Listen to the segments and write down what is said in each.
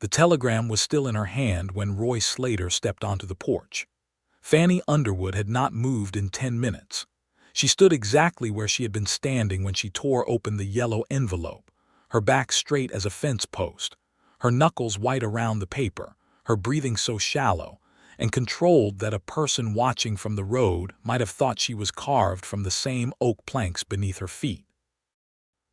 The telegram was still in her hand when Roy Slater stepped onto the porch. Fanny Underwood had not moved in 10 minutes. She stood exactly where she had been standing when she tore open the yellow envelope, her back straight as a fence post, her knuckles white around the paper, her breathing so shallow and controlled that a person watching from the road might have thought she was carved from the same oak planks beneath her feet.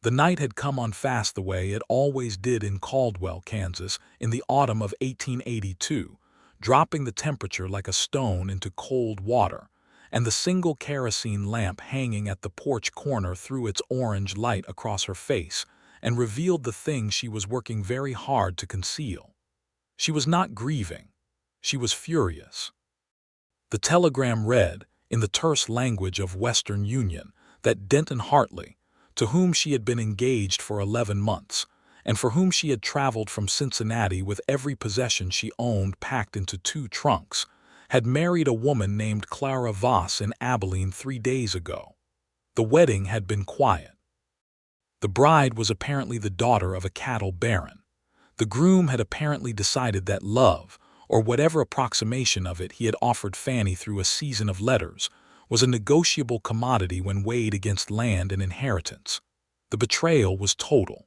The night had come on fast the way it always did in Caldwell, Kansas, in the autumn of 1882, dropping the temperature like a stone into cold water, and the single kerosene lamp hanging at the porch corner threw its orange light across her face and revealed the thing she was working very hard to conceal. She was not grieving. She was furious. The telegram read, in the terse language of Western Union, that Denton Hartley, to whom she had been engaged for 11 months, and for whom she had traveled from Cincinnati with every possession she owned packed into 2 trunks, had married a woman named Clara Voss in Abilene 3 days ago. The wedding had been quiet. The bride was apparently the daughter of a cattle baron. The groom had apparently decided that love, or whatever approximation of it he had offered Fanny through a season of letters, was a negotiable commodity when weighed against land and inheritance. The betrayal was total.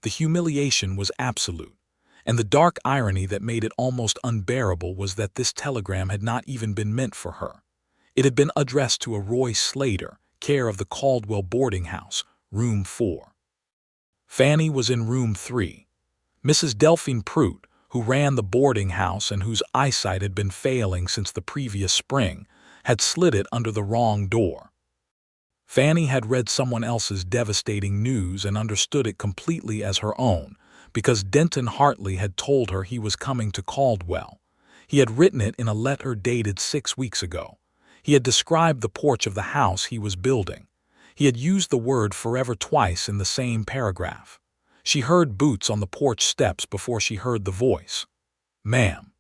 The humiliation was absolute. And the dark irony that made it almost unbearable was that this telegram had not even been meant for her. It had been addressed to a Roy Slater, care of the Caldwell boarding house, room 4. Fanny was in room 3. Mrs. Delphine Prout, who ran the boarding house and whose eyesight had been failing since the previous spring, had slid it under the wrong door. Fanny had read someone else's devastating news and understood it completely as her own, because Denton Hartley had told her he was coming to Caldwell. He had written it in a letter dated 6 weeks ago. He had described the porch of the house he was building. He had used the word forever twice in the same paragraph. She heard boots on the porch steps before she heard the voice. "Ma'am."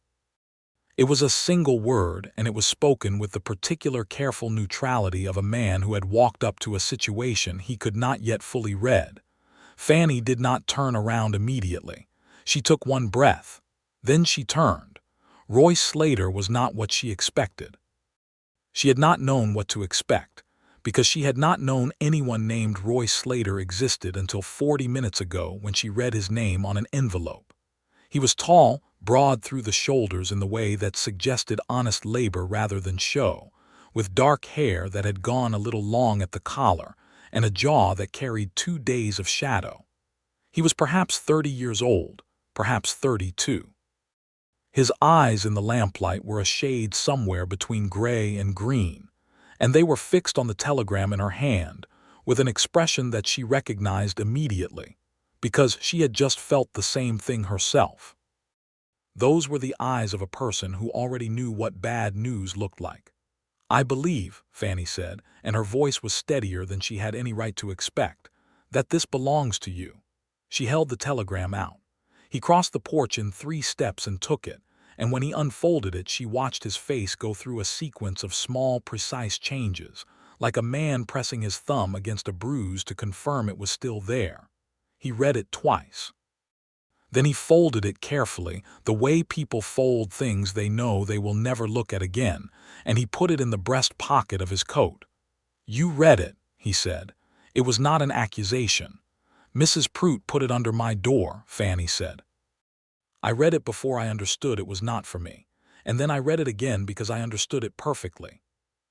It was a single word, and it was spoken with the particular careful neutrality of a man who had walked up to a situation he could not yet fully read. Fanny did not turn around immediately. She took one breath. Then she turned. Roy Slater was not what she expected. She had not known what to expect, because she had not known anyone named Roy Slater existed until 40 minutes ago when she read his name on an envelope. He was tall, broad through the shoulders in the way that suggested honest labor rather than show, with dark hair that had gone a little long at the collar, and a jaw that carried 2 days of shadow. He was perhaps 30 years old, perhaps 32. His eyes in the lamplight were a shade somewhere between gray and green, and they were fixed on the telegram in her hand with an expression that she recognized immediately, because she had just felt the same thing herself. Those were the eyes of a person who already knew what bad news looked like. "I believe," Fanny said, and her voice was steadier than she had any right to expect, "that this belongs to you." She held the telegram out. He crossed the porch in 3 steps and took it, and when he unfolded it she watched his face go through a sequence of small, precise changes, like a man pressing his thumb against a bruise to confirm it was still there. He read it twice. Then he folded it carefully, the way people fold things they know they will never look at again, and he put it in the breast pocket of his coat. "You read it," he said. "It was not an accusation." "Mrs. Prout put it under my door," Fanny said. "I read it before I understood it was not for me, and then I read it again because I understood it perfectly."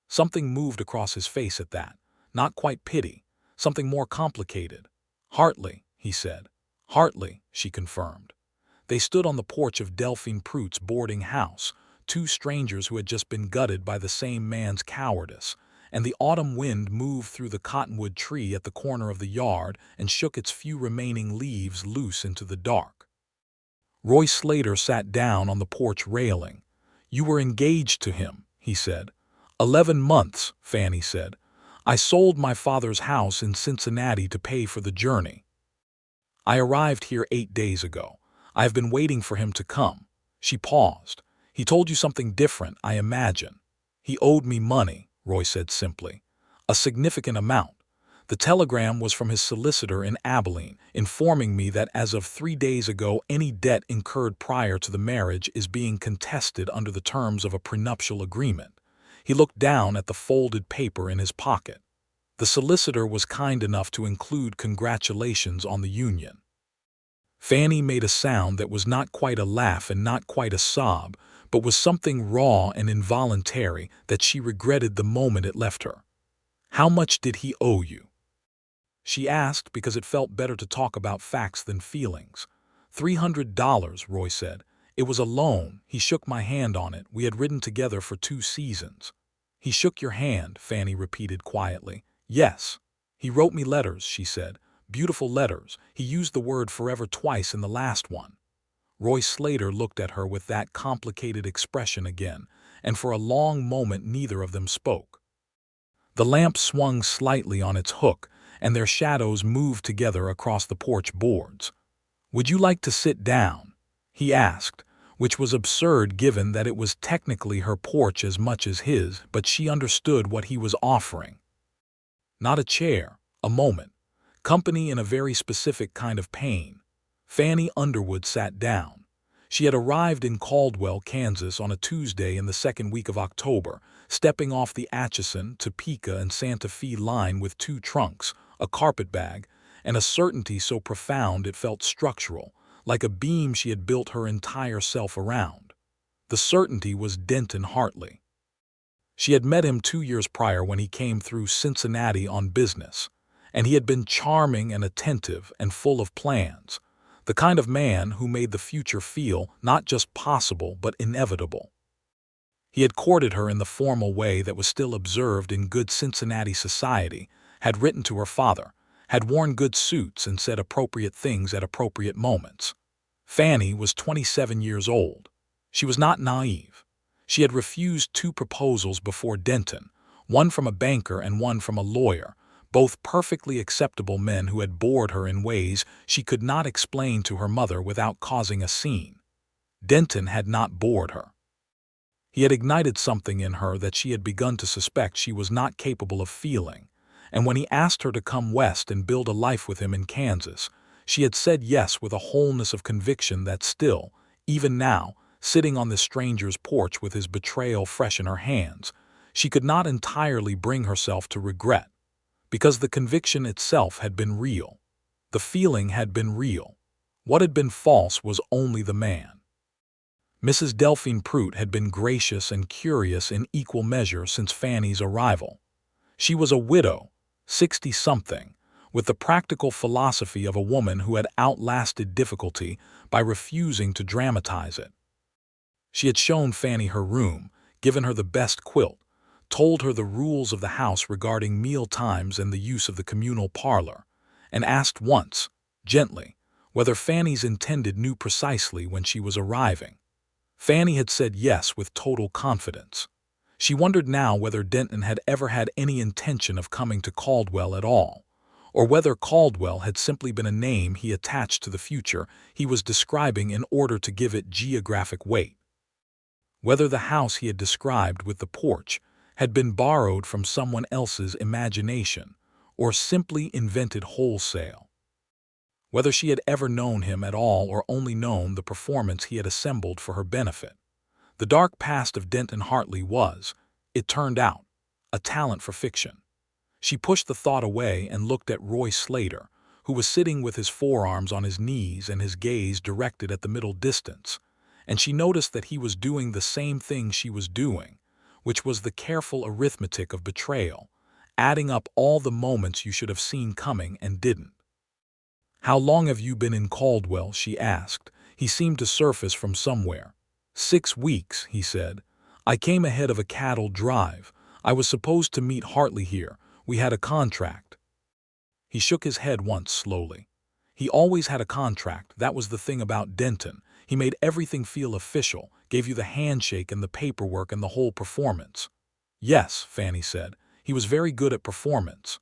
Something moved across his face at that, not quite pity, something more complicated. "Hartley," he said. "Hartley," she confirmed. They stood on the porch of Delphine Prout's boarding house, 2 strangers who had just been gutted by the same man's cowardice, and the autumn wind moved through the cottonwood tree at the corner of the yard and shook its few remaining leaves loose into the dark. Roy Slater sat down on the porch railing. "You were engaged to him," he said. 11 months, Fanny said. "I sold my father's house in Cincinnati to pay for the journey. I arrived here 8 days ago. I have been waiting for him to come." She paused. "He told you something different, I imagine." "He owed me money," Roy said simply. "A significant amount. The telegram was from his solicitor in Abilene, informing me that as of 3 days ago any debt incurred prior to the marriage is being contested under the terms of a prenuptial agreement. He looked down at the folded paper in his pocket. The solicitor was kind enough to include congratulations on the union. Fanny made a sound that was not quite a laugh and not quite a sob, but was something raw and involuntary that she regretted the moment it left her. "How much did he owe you?" she asked, because it felt better to talk about facts than feelings. $300, Roy said. "It was a loan. He shook my hand on it. We had ridden together for 2 seasons. "He shook your hand," Fanny repeated quietly. "Yes. He wrote me letters," she said. "Beautiful letters. He used the word forever twice in the last one." Roy Slater looked at her with that complicated expression again, and for a long moment neither of them spoke. The lamp swung slightly on its hook, and their shadows moved together across the porch boards. "Would you like to sit down?" he asked, which was absurd given that it was technically her porch as much as his, but she understood what he was offering. Not a chair, a moment. Company in a very specific kind of pain. Fanny Underwood sat down. She had arrived in Caldwell, Kansas on a Tuesday in the second week of October, stepping off the Atchison, Topeka, and Santa Fe line with 2 trunks, a carpetbag, and a certainty so profound it felt structural, like a beam she had built her entire self around. The certainty was Denton Hartley. She had met him 2 years prior when he came through Cincinnati on business, and he had been charming and attentive and full of plans, the kind of man who made the future feel not just possible but inevitable. He had courted her in the formal way that was still observed in good Cincinnati society, had written to her father, had worn good suits and said appropriate things at appropriate moments. Fanny was 27 years old. She was not naive. She had refused 2 proposals before Denton, one from a banker and one from a lawyer, both perfectly acceptable men who had bored her in ways she could not explain to her mother without causing a scene. Denton had not bored her. He had ignited something in her that she had begun to suspect she was not capable of feeling, and when he asked her to come west and build a life with him in Kansas, she had said yes with a wholeness of conviction that still, even now, sitting on this stranger's porch with his betrayal fresh in her hands, she could not entirely bring herself to regret, because the conviction itself had been real. The feeling had been real. What had been false was only the man. Mrs. Delphine Prout had been gracious and curious in equal measure since Fanny's arrival. She was a widow, 60-something, with the practical philosophy of a woman who had outlasted difficulty by refusing to dramatize it. She had shown Fanny her room, given her the best quilt, told her the rules of the house regarding meal times and the use of the communal parlor, and asked once, gently, whether Fanny's intended knew precisely when she was arriving. Fanny had said yes with total confidence. She wondered now whether Denton had ever had any intention of coming to Caldwell at all, or whether Caldwell had simply been a name he attached to the future he was describing in order to give it geographic weight. Whether the house he had described with the porch had been borrowed from someone else's imagination, or simply invented wholesale. Whether she had ever known him at all or only known the performance he had assembled for her benefit. The dark past of Denton Hartley was, it turned out, a talent for fiction. She pushed the thought away and looked at Roy Slater, who was sitting with his forearms on his knees and his gaze directed at the middle distance, and she noticed that he was doing the same thing she was doing, which was the careful arithmetic of betrayal, adding up all the moments you should have seen coming and didn't. "How long have you been in Caldwell?" she asked. He seemed to surface from somewhere. 6 weeks, he said. "I came ahead of a cattle drive. I was supposed to meet Hartley here. We had a contract." He shook his head once slowly. He always had a contract. That was the thing about Denton. He made everything feel official, gave you the handshake and the paperwork and the whole performance. "Yes," Fanny said. "He was very good at performance."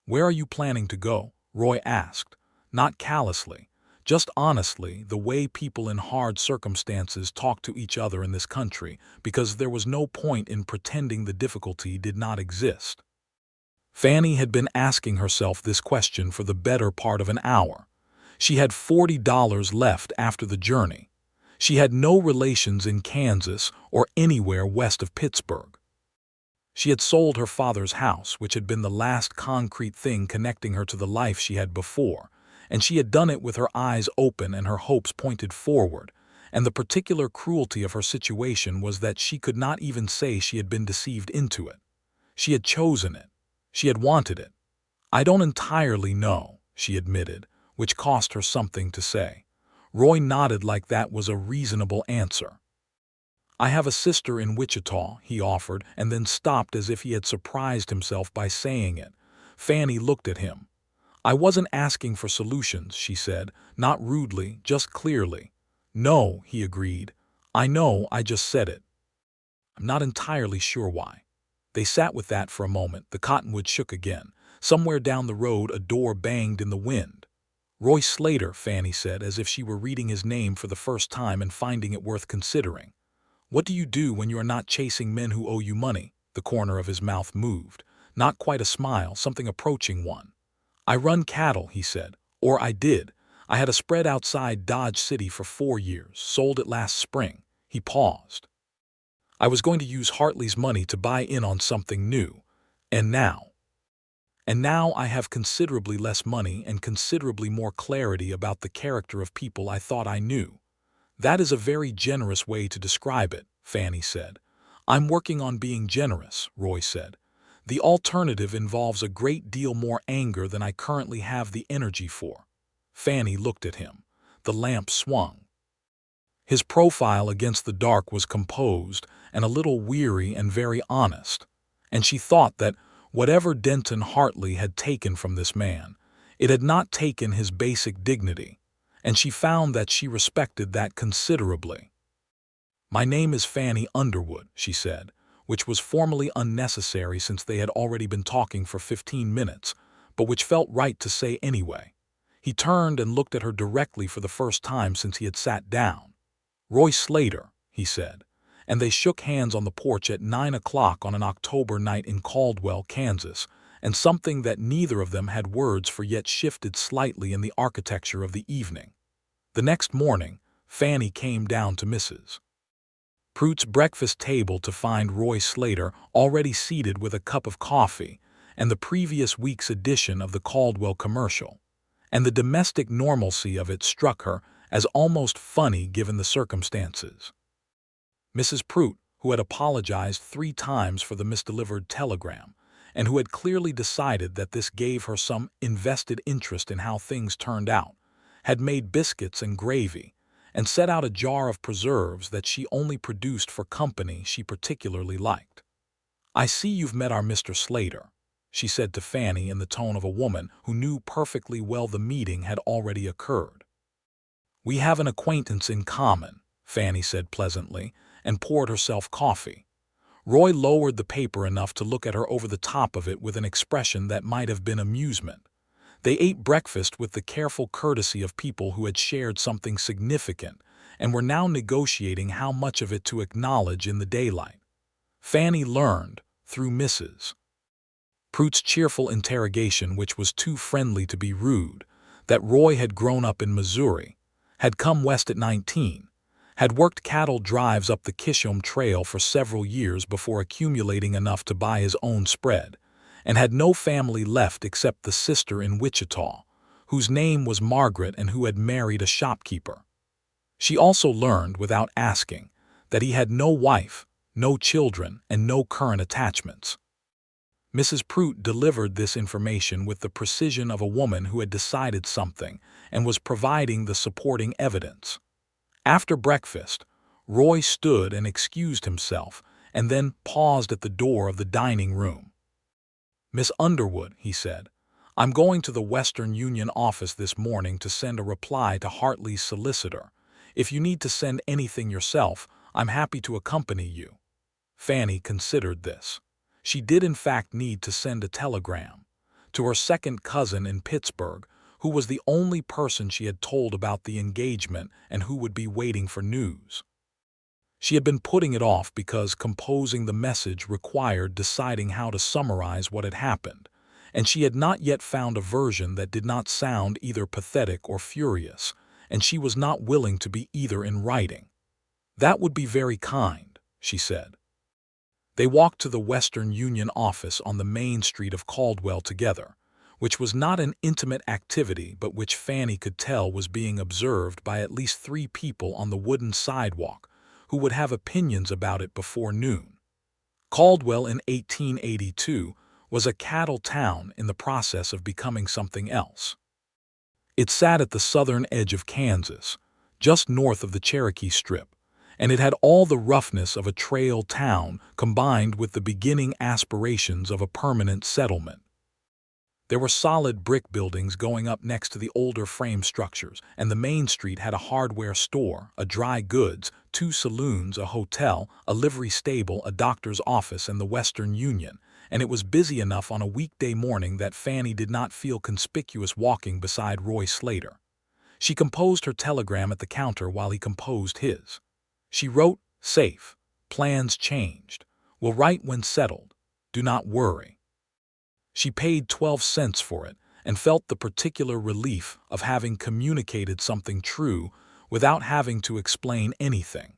"Where are you planning to go?" Roy asked. Not callously, just honestly, the way people in hard circumstances talk to each other in this country, because there was no point in pretending the difficulty did not exist. Fanny had been asking herself this question for the better part of an hour. She had $40 left after the journey. She had no relations in Kansas or anywhere west of Pittsburgh. She had sold her father's house, which had been the last concrete thing connecting her to the life she had before, and she had done it with her eyes open and her hopes pointed forward, and the particular cruelty of her situation was that she could not even say she had been deceived into it. She had chosen it. She had wanted it. "I don't entirely know," she admitted, which cost her something to say. Roy nodded like that was a reasonable answer. "I have a sister in Wichita," he offered, and then stopped as if he had surprised himself by saying it. Fanny looked at him. "I wasn't asking for solutions," she said, not rudely, just clearly. "No," he agreed. "I know, I just said it. I'm not entirely sure why." They sat with that for a moment. The cottonwood shook again. Somewhere down the road a door banged in the wind. "Roy Slater," Fanny said, as if she were reading his name for the first time and finding it worth considering. "What do you do when you are not chasing men who owe you money?" The corner of his mouth moved. Not quite a smile, something approaching one. "I run cattle," he said. "Or I did. I had a spread outside Dodge City for 4 years, sold it last spring." He paused. "I was going to use Hartley's money to buy in on something new. And now? And now I have considerably less money and considerably more clarity about the character of people I thought I knew." "That is a very generous way to describe it," Fanny said. "I'm working on being generous," Roy said. "The alternative involves a great deal more anger than I currently have the energy for." Fanny looked at him. The lamp swung. His profile against the dark was composed and a little weary and very honest, and she thought that whatever Denton Hartley had taken from this man, it had not taken his basic dignity, and she found that she respected that considerably. "My name is Fanny Underwood," she said, which was formally unnecessary since they had already been talking for 15 minutes, but which felt right to say anyway. He turned and looked at her directly for the first time since he had sat down. "Roy Slater," he said, and they shook hands on the porch at 9 o'clock on an October night in Caldwell, Kansas, and something that neither of them had words for yet shifted slightly in the architecture of the evening. The next morning, Fanny came down to Mrs. Pruitt's breakfast table to find Roy Slater already seated with a cup of coffee and the previous week's edition of the Caldwell commercial, and the domestic normalcy of it struck her as almost funny given the circumstances. Mrs. Pruitt, who had apologized 3 times for the misdelivered telegram, and who had clearly decided that this gave her some invested interest in how things turned out, had made biscuits and gravy, and set out a jar of preserves that she only produced for company she particularly liked. "I see you've met our Mr. Slater," she said to Fanny in the tone of a woman who knew perfectly well the meeting had already occurred. "We have an acquaintance in common," Fanny said pleasantly, and poured herself coffee. Roy lowered the paper enough to look at her over the top of it with an expression that might have been amusement. They ate breakfast with the careful courtesy of people who had shared something significant and were now negotiating how much of it to acknowledge in the daylight. Fanny learned, through Mrs. Pruitt's cheerful interrogation, which was too friendly to be rude, that Roy had grown up in Missouri, had come west at 19, had worked cattle drives up the Kishom Trail for several years before accumulating enough to buy his own spread, and had no family left except the sister in Wichita, whose name was Margaret and who had married a shopkeeper. She also learned, without asking, that he had no wife, no children, and no current attachments. Mrs. Pruitt delivered this information with the precision of a woman who had decided something and was providing the supporting evidence. After breakfast, Roy stood and excused himself and then paused at the door of the dining room. "Miss Underwood," he said, "I'm going to the Western Union office this morning to send a reply to Hartley's solicitor. If you need to send anything yourself, I'm happy to accompany you." Fanny considered this. She did in fact need to send a telegram to her second cousin in Pittsburgh, who was the only person she had told about the engagement and who would be waiting for news. She had been putting it off because composing the message required deciding how to summarize what had happened, and she had not yet found a version that did not sound either pathetic or furious, and she was not willing to be either in writing. "That would be very kind," she said. They walked to the Western Union office on the main street of Caldwell together, which was not an intimate activity but which Fanny could tell was being observed by at least 3 people on the wooden sidewalk who would have opinions about it before noon. Caldwell in 1882 was a cattle town in the process of becoming something else. It sat at the southern edge of Kansas, just north of the Cherokee Strip, and it had all the roughness of a trail town combined with the beginning aspirations of a permanent settlement. There were solid brick buildings going up next to the older frame structures, and the main street had a hardware store, a dry goods, 2 saloons, a hotel, a livery stable, a doctor's office, and the Western Union, and it was busy enough on a weekday morning that Fanny did not feel conspicuous walking beside Roy Slater. She composed her telegram at the counter while he composed his. She wrote, "Safe. Plans changed. Will write when settled. Do not worry." She paid 12 cents for it and felt the particular relief of having communicated something true without having to explain anything.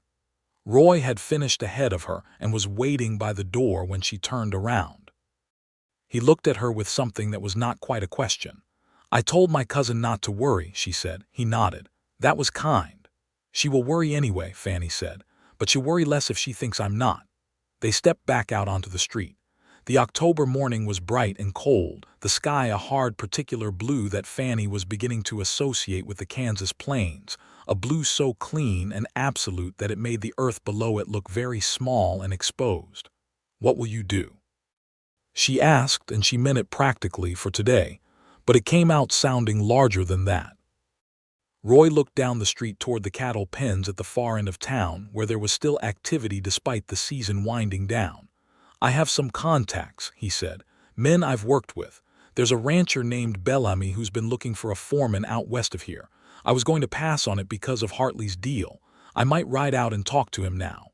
Roy had finished ahead of her and was waiting by the door when she turned around. He looked at her with something that was not quite a question. "I told my cousin not to worry," she said. He nodded. "That was kind." "She will worry anyway," Fanny said, "but she'll worry less if she thinks I'm not." They stepped back out onto the street. The October morning was bright and cold, the sky a hard particular blue that Fanny was beginning to associate with the Kansas plains, a blue so clean and absolute that it made the earth below it look very small and exposed. "What will you do?" she asked, and she meant it practically for today, but it came out sounding larger than that. Roy looked down the street toward the cattle pens at the far end of town, where there was still activity despite the season winding down. "I have some contacts," he said, "men I've worked with. There's a rancher named Bellamy who's been looking for a foreman out west of here. I was going to pass on it because of Hartley's deal. I might ride out and talk to him now."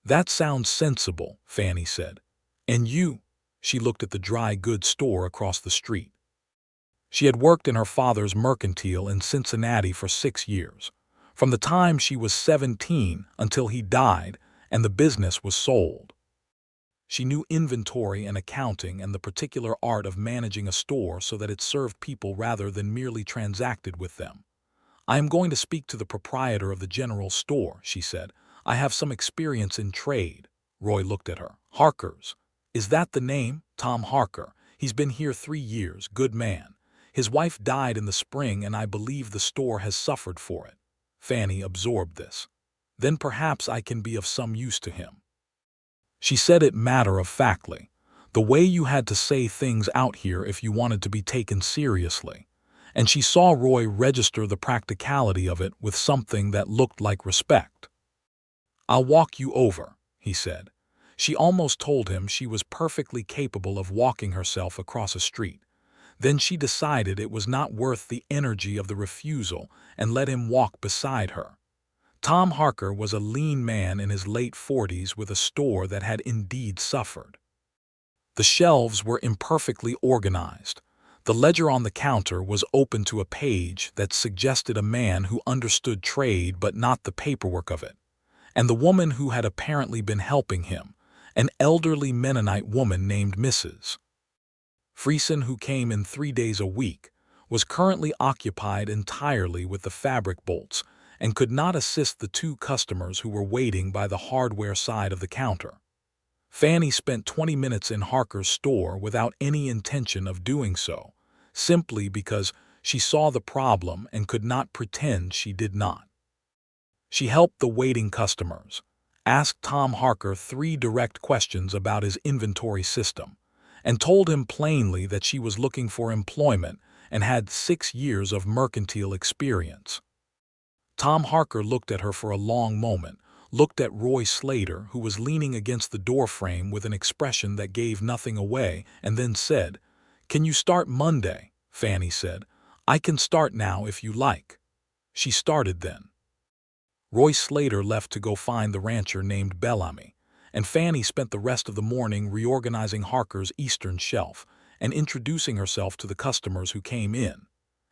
"That sounds sensible," Fanny said. "And you?" She looked at the dry goods store across the street. She had worked in her father's mercantile in Cincinnati for 6 years, from the time she was 17 until he died and the business was sold. She knew inventory and accounting and the particular art of managing a store so that it served people rather than merely transacted with them. "I am going to speak to the proprietor of the general store," she said. "I have some experience in trade." Roy looked at her. "Harker's. Is that the name?" "Tom Harker. He's been here 3 years, good man. His wife died in the spring and I believe the store has suffered for it." Fanny absorbed this. "Then perhaps I can be of some use to him." She said it matter-of-factly, the way you had to say things out here if you wanted to be taken seriously, and she saw Roy register the practicality of it with something that looked like respect. "I'll walk you over," he said. She almost told him she was perfectly capable of walking herself across a street. Then she decided it was not worth the energy of the refusal and let him walk beside her. Tom Harker was a lean man in his late 40s with a store that had indeed suffered. The shelves were imperfectly organized. The ledger on the counter was open to a page that suggested a man who understood trade but not the paperwork of it, and the woman who had apparently been helping him, an elderly Mennonite woman named Mrs. Friesen, who came in 3 days a week, was currently occupied entirely with the fabric bolts and could not assist the 2 customers who were waiting by the hardware side of the counter. Fanny spent 20 minutes in Harker's store without any intention of doing so, simply because she saw the problem and could not pretend she did not. She helped the waiting customers, asked Tom Harker 3 direct questions about his inventory system, and told him plainly that she was looking for employment and had 6 years of mercantile experience. Tom Harker looked at her for a long moment, looked at Roy Slater, who was leaning against the doorframe with an expression that gave nothing away, and then said, "Can you start Monday?" Fanny said, "I can start now if you like." She started then. Roy Slater left to go find the rancher named Bellamy, and Fanny spent the rest of the morning reorganizing Harker's eastern shelf and introducing herself to the customers who came in.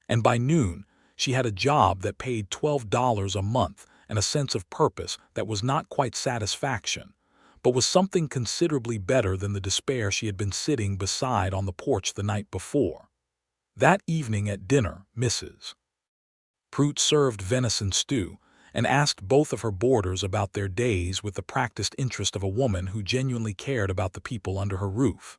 And by noon, she had a job that paid $12 a month and a sense of purpose that was not quite satisfaction, but was something considerably better than the despair she had been sitting beside on the porch the night before. That evening at dinner, Mrs. Prout served venison stew and asked both of her boarders about their days with the practiced interest of a woman who genuinely cared about the people under her roof.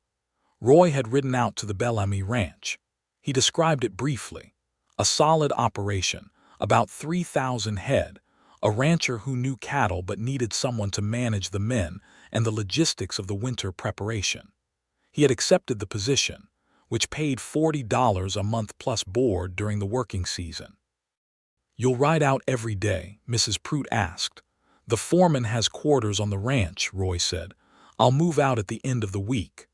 Roy had ridden out to the Bellamy Ranch. He described it briefly. A solid operation, about 3,000 head, a rancher who knew cattle but needed someone to manage the men and the logistics of the winter preparation. He had accepted the position, which paid $40 a month plus board during the working season. "You'll ride out every day?" Mrs. Prout asked. "The foreman has quarters on the ranch," Roy said. "I'll move out at the end of the week."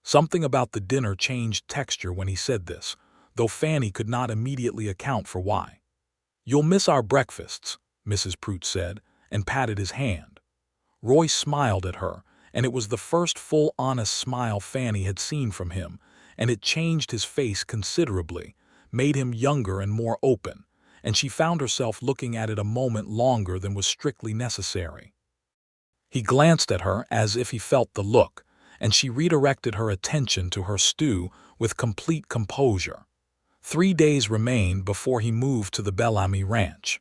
Something about the dinner changed texture when he said this, though Fanny could not immediately account for why. "You'll miss our breakfasts," Mrs. Prout said, and patted his hand. Roy smiled at her, and it was the first full honest smile Fanny had seen from him, and it changed his face considerably, made him younger and more open, and she found herself looking at it a moment longer than was strictly necessary. He glanced at her as if he felt the look, and she redirected her attention to her stew with complete composure. 3 days remained before he moved to the Bellamy Ranch.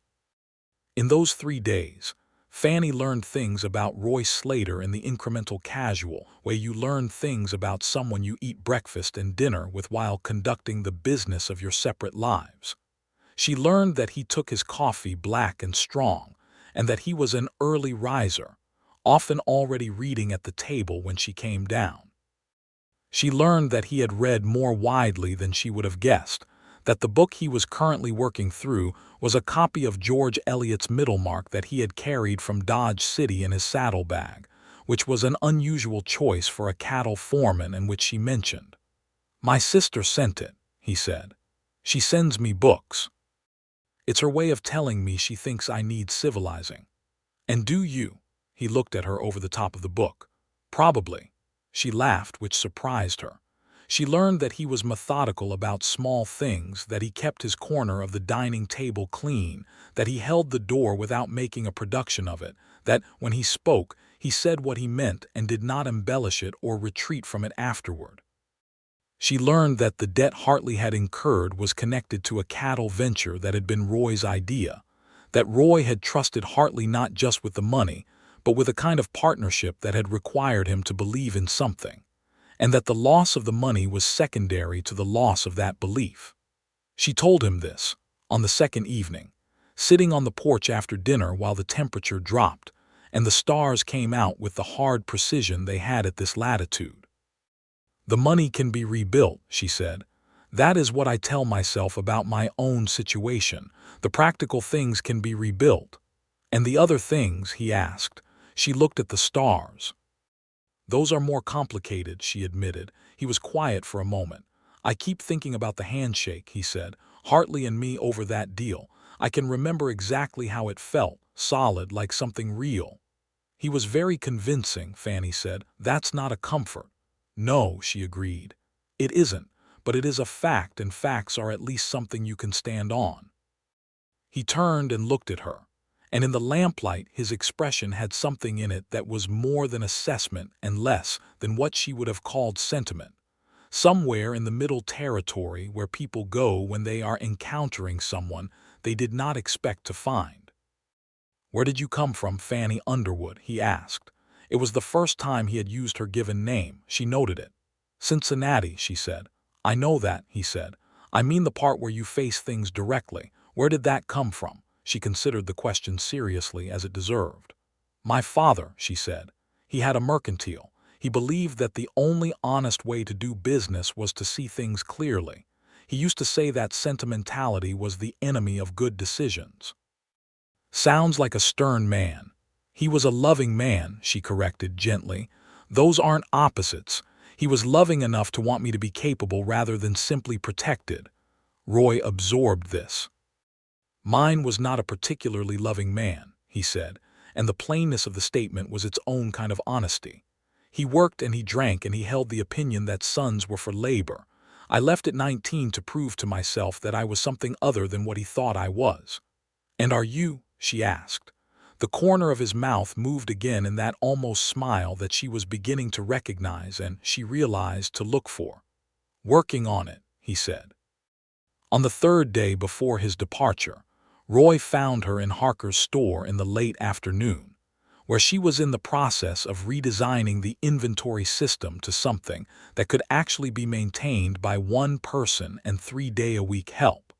In those 3 days, Fanny learned things about Roy Slater in the incremental casual way you learn things about someone you eat breakfast and dinner with while conducting the business of your separate lives. She learned that he took his coffee black and strong, and that he was an early riser, often already reading at the table when she came down. She learned that he had read more widely than she would have guessed, that the book he was currently working through was a copy of George Eliot's Middlemarch that he had carried from Dodge City in his saddlebag, which was an unusual choice for a cattle foreman, and which she mentioned. "My sister sent it," he said. "She sends me books. It's her way of telling me she thinks I need civilizing." "And do you?" He looked at her over the top of the book. "Probably." She laughed, which surprised her. She learned that he was methodical about small things, that he kept his corner of the dining table clean, that he held the door without making a production of it, that, when he spoke, he said what he meant and did not embellish it or retreat from it afterward. She learned that the debt Hartley had incurred was connected to a cattle venture that had been Roy's idea, that Roy had trusted Hartley not just with the money, but with a kind of partnership that had required him to believe in something, and that the loss of the money was secondary to the loss of that belief. She told him this, on the second evening, sitting on the porch after dinner while the temperature dropped, and the stars came out with the hard precision they had at this latitude. "The money can be rebuilt," she said. "That is what I tell myself about my own situation. The practical things can be rebuilt." "And the other things?" he asked. She looked at the stars. "Those are more complicated," she admitted. He was quiet for a moment. "I keep thinking about the handshake," he said. "Hartley and me over that deal. I can remember exactly how it felt, solid, like something real." "He was very convincing," Fanny said. "That's not a comfort." "No," she agreed. "It isn't, but it is a fact, and facts are at least something you can stand on." He turned and looked at her, and in the lamplight his expression had something in it that was more than assessment and less than what she would have called sentiment, somewhere in the middle territory where people go when they are encountering someone they did not expect to find. "Where did you come from, Fanny Underwood?" he asked. It was the first time he had used her given name. She noted it. "Cincinnati," she said. "I know that," he said. "I mean the part where you face things directly. Where did that come from?" She considered the question seriously, as it deserved. "My father," she said. "He had a mercantile. He believed that the only honest way to do business was to see things clearly. He used to say that sentimentality was the enemy of good decisions." "Sounds like a stern man." "He was a loving man," she corrected gently. "Those aren't opposites. He was loving enough to want me to be capable rather than simply protected." Roy absorbed this. "Mine was not a particularly loving man," he said, and the plainness of the statement was its own kind of honesty. He worked and he drank and he held the opinion that sons were for labor. I left at 19 to prove to myself that I was something other than what he thought I was. And are you? She asked. The corner of his mouth moved again in that almost smile that she was beginning to recognize and, she realized, to look for. Working on it, he said. On the third day before his departure, Roy found her in Harker's store in the late afternoon, where she was in the process of redesigning the inventory system to something that could actually be maintained by one person and 3-day-a-week help.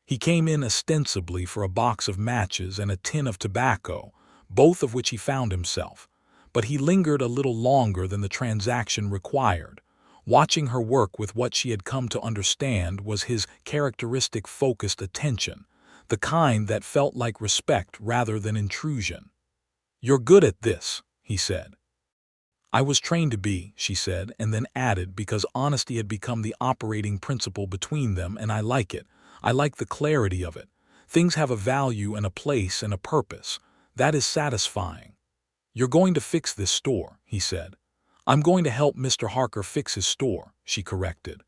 He came in ostensibly for a box of matches and a tin of tobacco, both of which he found himself, but he lingered a little longer than the transaction required, watching her work with what she had come to understand was his characteristic focused attention, the kind that felt like respect rather than intrusion. "You're good at this," he said. "I was trained to be," she said, and then added, because honesty had become the operating principle between them, "and I like it. I like the clarity of it. Things have a value and a place and a purpose. That is satisfying." "You're going to fix this store," he said. "I'm going to help Mr. Harker fix his store," she corrected.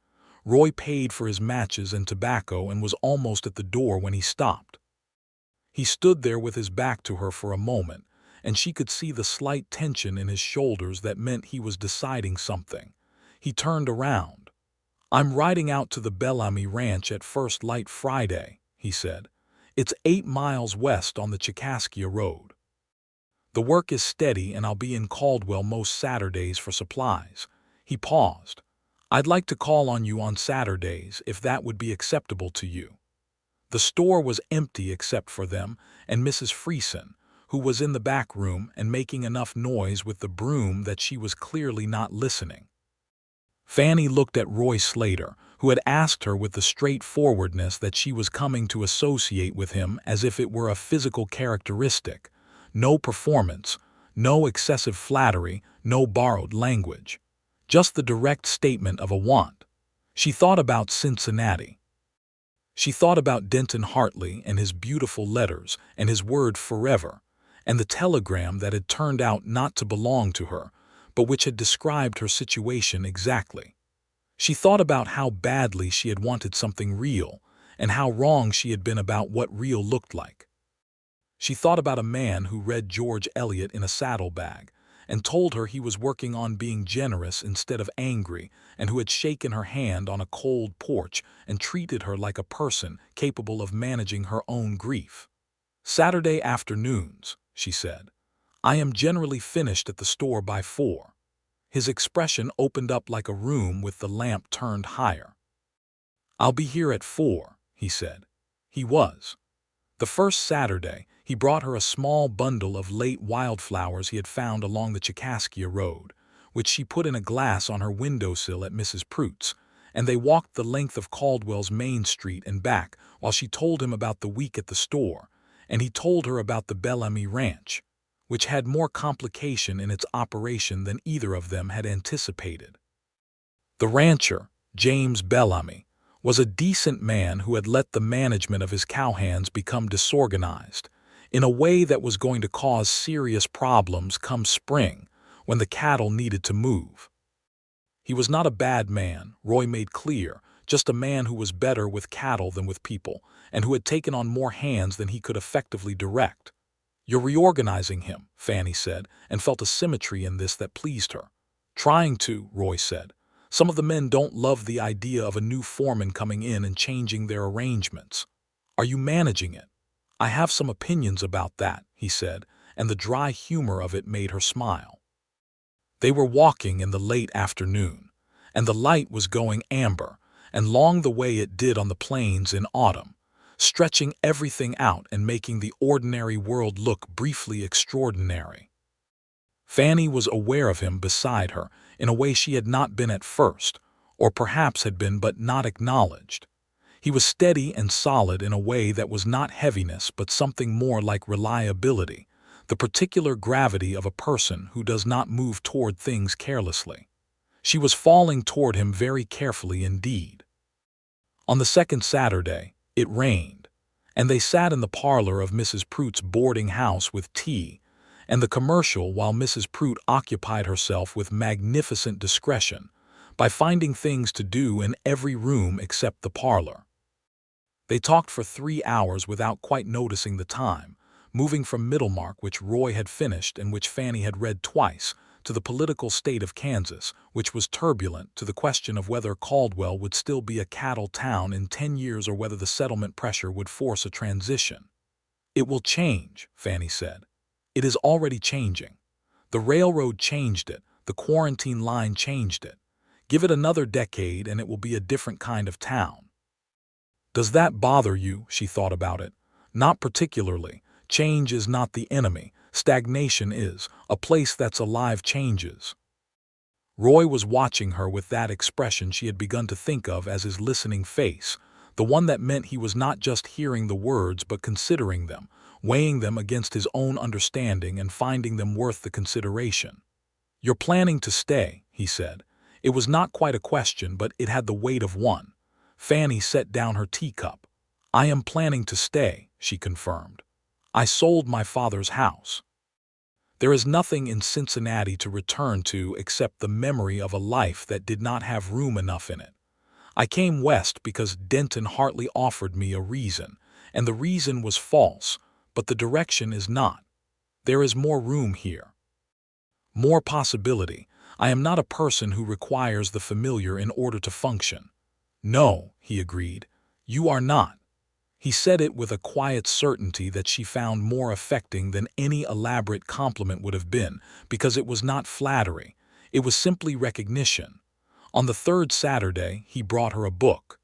Roy paid for his matches and tobacco and was almost at the door when he stopped. He stood there with his back to her for a moment, and she could see the slight tension in his shoulders that meant he was deciding something. He turned around. "I'm riding out to the Bellamy Ranch at first light Friday," he said. "It's 8 miles west on the Chicaskia Road. The work is steady and I'll be in Caldwell most Saturdays for supplies." He paused. "I'd like to call on you on Saturdays if that would be acceptable to you." The store was empty except for them and Mrs. Freeson, who was in the back room and making enough noise with the broom that she was clearly not listening. Fanny looked at Roy Slater, who had asked her with the straightforwardness that she was coming to associate with him as if it were a physical characteristic. No performance, no excessive flattery, no borrowed language. Just the direct statement of a want. She thought about Cincinnati. She thought about Denton Hartley and his beautiful letters and his word forever, and the telegram that had turned out not to belong to her, but which had described her situation exactly. She thought about how badly she had wanted something real, and how wrong she had been about what real looked like. She thought about a man who read George Eliot in a saddlebag, and told her he was working on being generous instead of angry, and who had shaken her hand on a cold porch and treated her like a person capable of managing her own grief. "Saturday afternoons," she said. "I am generally finished at the store by 4. His expression opened up like a room with the lamp turned higher. "I'll be here at 4, he said. He was. The first Saturday, he brought her a small bundle of late wildflowers he had found along the Chicaskia Road, which she put in a glass on her windowsill at Mrs. Prute's, and they walked the length of Caldwell's Main Street and back while she told him about the week at the store, and he told her about the Bellamy Ranch, which had more complication in its operation than either of them had anticipated. The rancher, James Bellamy, was a decent man who had let the management of his cowhands become disorganized, in a way that was going to cause serious problems come spring when the cattle needed to move. He was not a bad man, Roy made clear, just a man who was better with cattle than with people, and who had taken on more hands than he could effectively direct. "You're reorganizing him," Fanny said, and felt a symmetry in this that pleased her. "Trying to," Roy said. "Some of the men don't love the idea of a new foreman coming in and changing their arrangements." "Are you managing it?" "I have some opinions about that," he said, and the dry humor of it made her smile. They were walking in the late afternoon, and the light was going amber, and long the way it did on the plains in autumn, stretching everything out and making the ordinary world look briefly extraordinary. Fanny was aware of him beside her in a way she had not been at first, or perhaps had been but not acknowledged. He was steady and solid in a way that was not heaviness but something more like reliability, the particular gravity of a person who does not move toward things carelessly. She was falling toward him very carefully indeed. On the second Saturday, it rained, and they sat in the parlor of Mrs. Prute's boarding house with tea, and the commercial, while Mrs. Prout occupied herself with magnificent discretion by finding things to do in every room except the parlor. They talked for 3 hours without quite noticing the time, moving from Middlemark, which Roy had finished and which Fanny had read twice, to the political state of Kansas, which was turbulent, to the question of whether Caldwell would still be a cattle town in 10 years or whether the settlement pressure would force a transition. "It will change," Fanny said. "It is already changing. The railroad changed it, the quarantine line changed it. Give it another decade and it will be a different kind of town." "Does that bother you?" She thought about it. "Not particularly. Change is not the enemy. Stagnation is. A place that's alive changes." Roy was watching her with that expression she had begun to think of as his listening face, the one that meant he was not just hearing the words but considering them, weighing them against his own understanding and finding them worth the consideration. "You're planning to stay," he said. It was not quite a question, but it had the weight of one. Fanny set down her teacup. "I am planning to stay," she confirmed. "I sold my father's house. There is nothing in Cincinnati to return to except the memory of a life that did not have room enough in it. I came west because Denton Hartley offered me a reason, and the reason was false, but the direction is not. There is more room here. More possibility. I am not a person who requires the familiar in order to function." "No," he agreed. "You are not." He said it with a quiet certainty that she found more affecting than any elaborate compliment would have been, because it was not flattery. It was simply recognition. On the third Saturday, he brought her a book.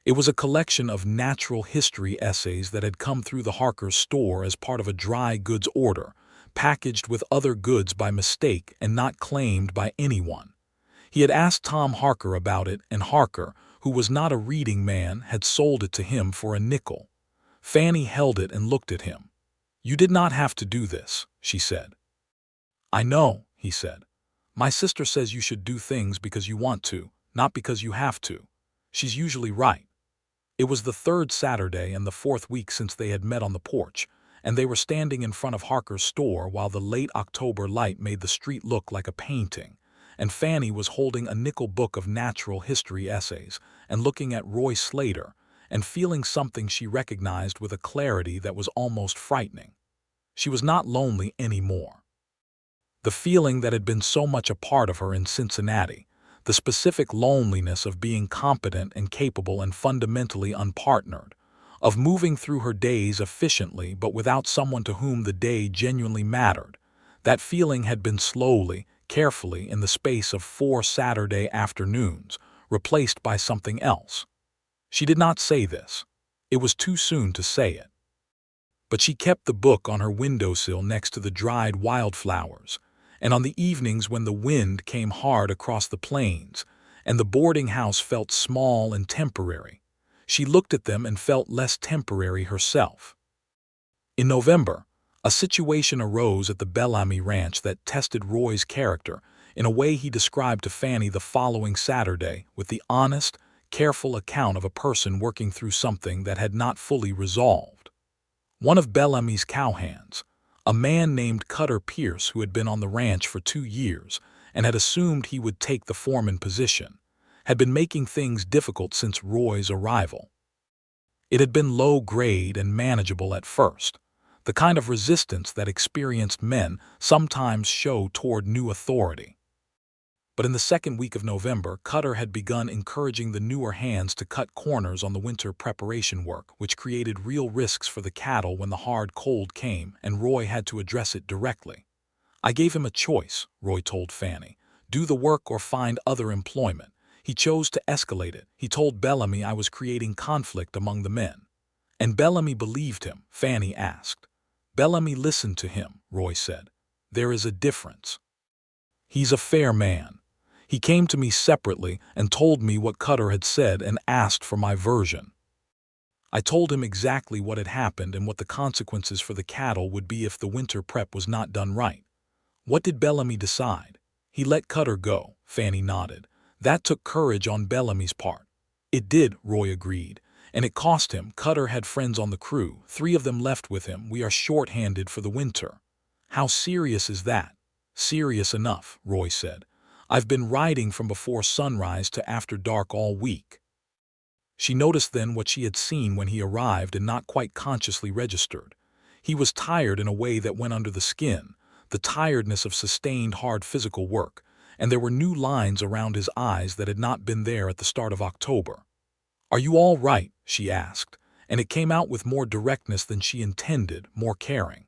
It was a collection of natural history essays that had come through the Harker's store as part of a dry goods order, packaged with other goods by mistake and not claimed by anyone. He had asked Tom Harker about it, and Harker, who was not a reading man, had sold it to him for a nickel. Fanny held it and looked at him. "You did not have to do this," she said. "I know," he said. "My sister says you should do things because you want to, not because you have to. She's usually right." It was the third Saturday and the fourth week since they had met on the porch, and they were standing in front of Harker's store while the late October light made the street look like a painting, and Fanny was holding a nickel book of natural history essays and looking at Roy Slater and feeling something she recognized with a clarity that was almost frightening. She was not lonely anymore. The feeling that had been so much a part of her in Cincinnati, the specific loneliness of being competent and capable and fundamentally unpartnered, of moving through her days efficiently but without someone to whom the day genuinely mattered, that feeling had been slowly, carefully, in the space of 4 Saturday afternoons, replaced by something else. She did not say this. It was too soon to say it. But she kept the book on her windowsill next to the dried wildflowers, and on the evenings when the wind came hard across the plains, and the boarding house felt small and temporary, she looked at them and felt less temporary herself. In November, a situation arose at the Bellamy Ranch that tested Roy's character in a way he described to Fanny the following Saturday with the honest, careful account of a person working through something that had not fully resolved. One of Bellamy's cowhands, a man named Cutter Pierce who had been on the ranch for 2 years and had assumed he would take the foreman position, had been making things difficult since Roy's arrival. It had been low-grade and manageable at first, the kind of resistance that experienced men sometimes show toward new authority. But in the second week of November, Cutter had begun encouraging the newer hands to cut corners on the winter preparation work, which created real risks for the cattle when the hard cold came, and Roy had to address it directly. "I gave him a choice," Roy told Fanny. "Do the work or find other employment. He chose to escalate it. He told Bellamy I was creating conflict among the men." "And Bellamy believed him?" Fanny asked. "Bellamy listened to him," Roy said. "There is a difference. He's a fair man. He came to me separately and told me what Cutter had said and asked for my version. I told him exactly what had happened and what the consequences for the cattle would be if the winter prep was not done right." "What did Bellamy decide?" "He let Cutter go," Fanny nodded. "That took courage on Bellamy's part." "It did," Roy agreed. "And it cost him. Cutter had friends on the crew. 3 of them left with him. We are short-handed for the winter." How serious is that? Serious enough, Roy said. I've been riding from before sunrise to after dark all week. She noticed then what she had seen when he arrived and not quite consciously registered. He was tired in a way that went under the skin, the tiredness of sustained hard physical work, and there were new lines around his eyes that had not been there at the start of October. "Are you all right?" she asked, and it came out with more directness than she intended, more caring.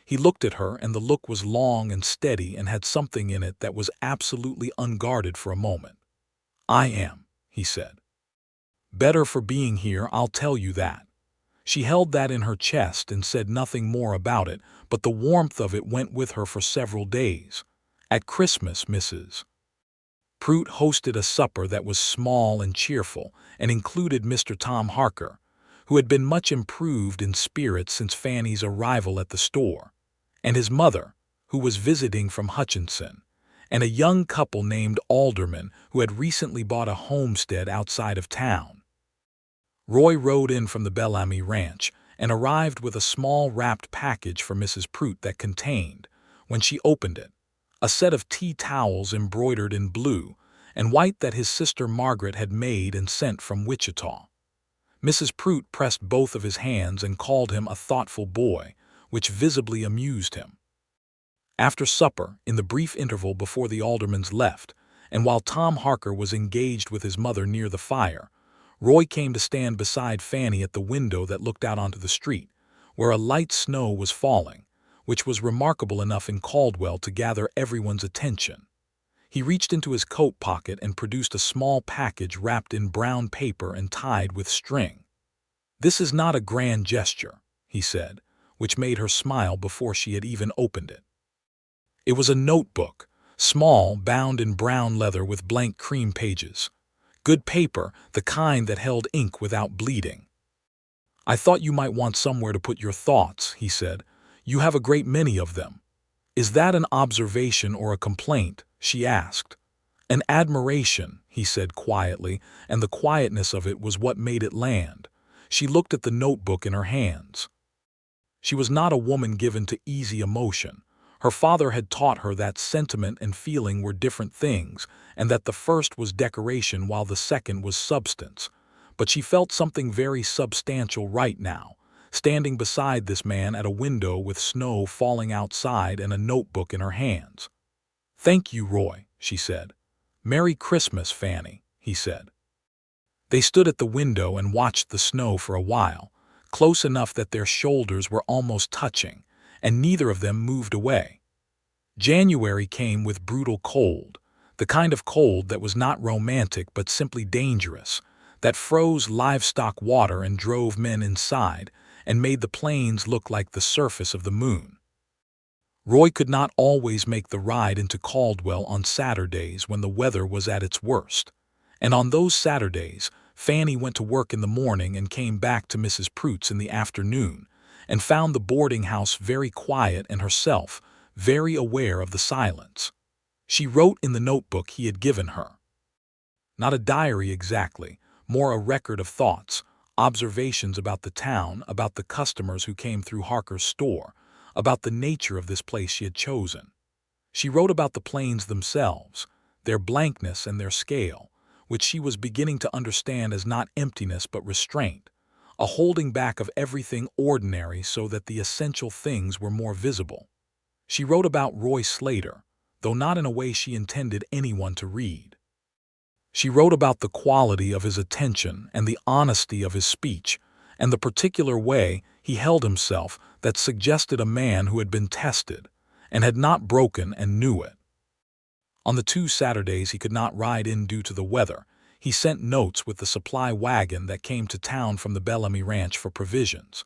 He looked at her, and the look was long and steady and had something in it that was absolutely unguarded for a moment. "I am," he said. "Better for being here, I'll tell you that." She held that in her chest and said nothing more about it, but the warmth of it went with her for several days. At Christmas, Mrs. Prout hosted a supper that was small and cheerful and included Mr. Tom Harker, who had been much improved in spirits since Fanny's arrival at the store, and his mother, who was visiting from Hutchinson, and a young couple named Alderman who had recently bought a homestead outside of town. Roy rode in from the Bellamy Ranch and arrived with a small wrapped package for Mrs. Prout that contained, when she opened it, a set of tea towels embroidered in blue and white that his sister Margaret had made and sent from Wichita. Mrs. Prout pressed both of his hands and called him a thoughtful boy, which visibly amused him. After supper, in the brief interval before the aldermans left, and while Tom Harker was engaged with his mother near the fire, Roy came to stand beside Fanny at the window that looked out onto the street, where a light snow was falling, which was remarkable enough in Caldwell to gather everyone's attention. He reached into his coat pocket and produced a small package wrapped in brown paper and tied with string. "This is not a grand gesture," he said, which made her smile before she had even opened it. It was a notebook, small, bound in brown leather with blank cream pages. Good paper, the kind that held ink without bleeding. "I thought you might want somewhere to put your thoughts," he said. "You have a great many of them." "Is that an observation or a complaint?" she asked. "An admiration," he said quietly, and the quietness of it was what made it land. She looked at the notebook in her hands. She was not a woman given to easy emotion. Her father had taught her that sentiment and feeling were different things, and that the first was decoration while the second was substance. But she felt something very substantial right now, standing beside this man at a window with snow falling outside and a notebook in her hands. "Thank you, Roy," she said. "Merry Christmas, Fanny," he said. They stood at the window and watched the snow for a while, close enough that their shoulders were almost touching, and neither of them moved away. January came with brutal cold, the kind of cold that was not romantic but simply dangerous, that froze livestock water and drove men inside, and made the plains look like the surface of the moon. Roy could not always make the ride into Caldwell on Saturdays when the weather was at its worst, and on those Saturdays Fanny went to work in the morning and came back to Mrs. Prout's in the afternoon, and found the boarding house very quiet and herself very aware of the silence. She wrote in the notebook he had given her. Not a diary exactly, more a record of thoughts, observations about the town, about the customers who came through Harker's store, about the nature of this place she had chosen. She wrote about the plains themselves, their blankness and their scale, which she was beginning to understand as not emptiness but restraint, a holding back of everything ordinary so that the essential things were more visible. She wrote about Roy Slater, though not in a way she intended anyone to read. She wrote about the quality of his attention and the honesty of his speech, and the particular way he held himself that suggested a man who had been tested, and had not broken and knew it. On the 2 Saturdays he could not ride in due to the weather, he sent notes with the supply wagon that came to town from the Bellamy Ranch for provisions.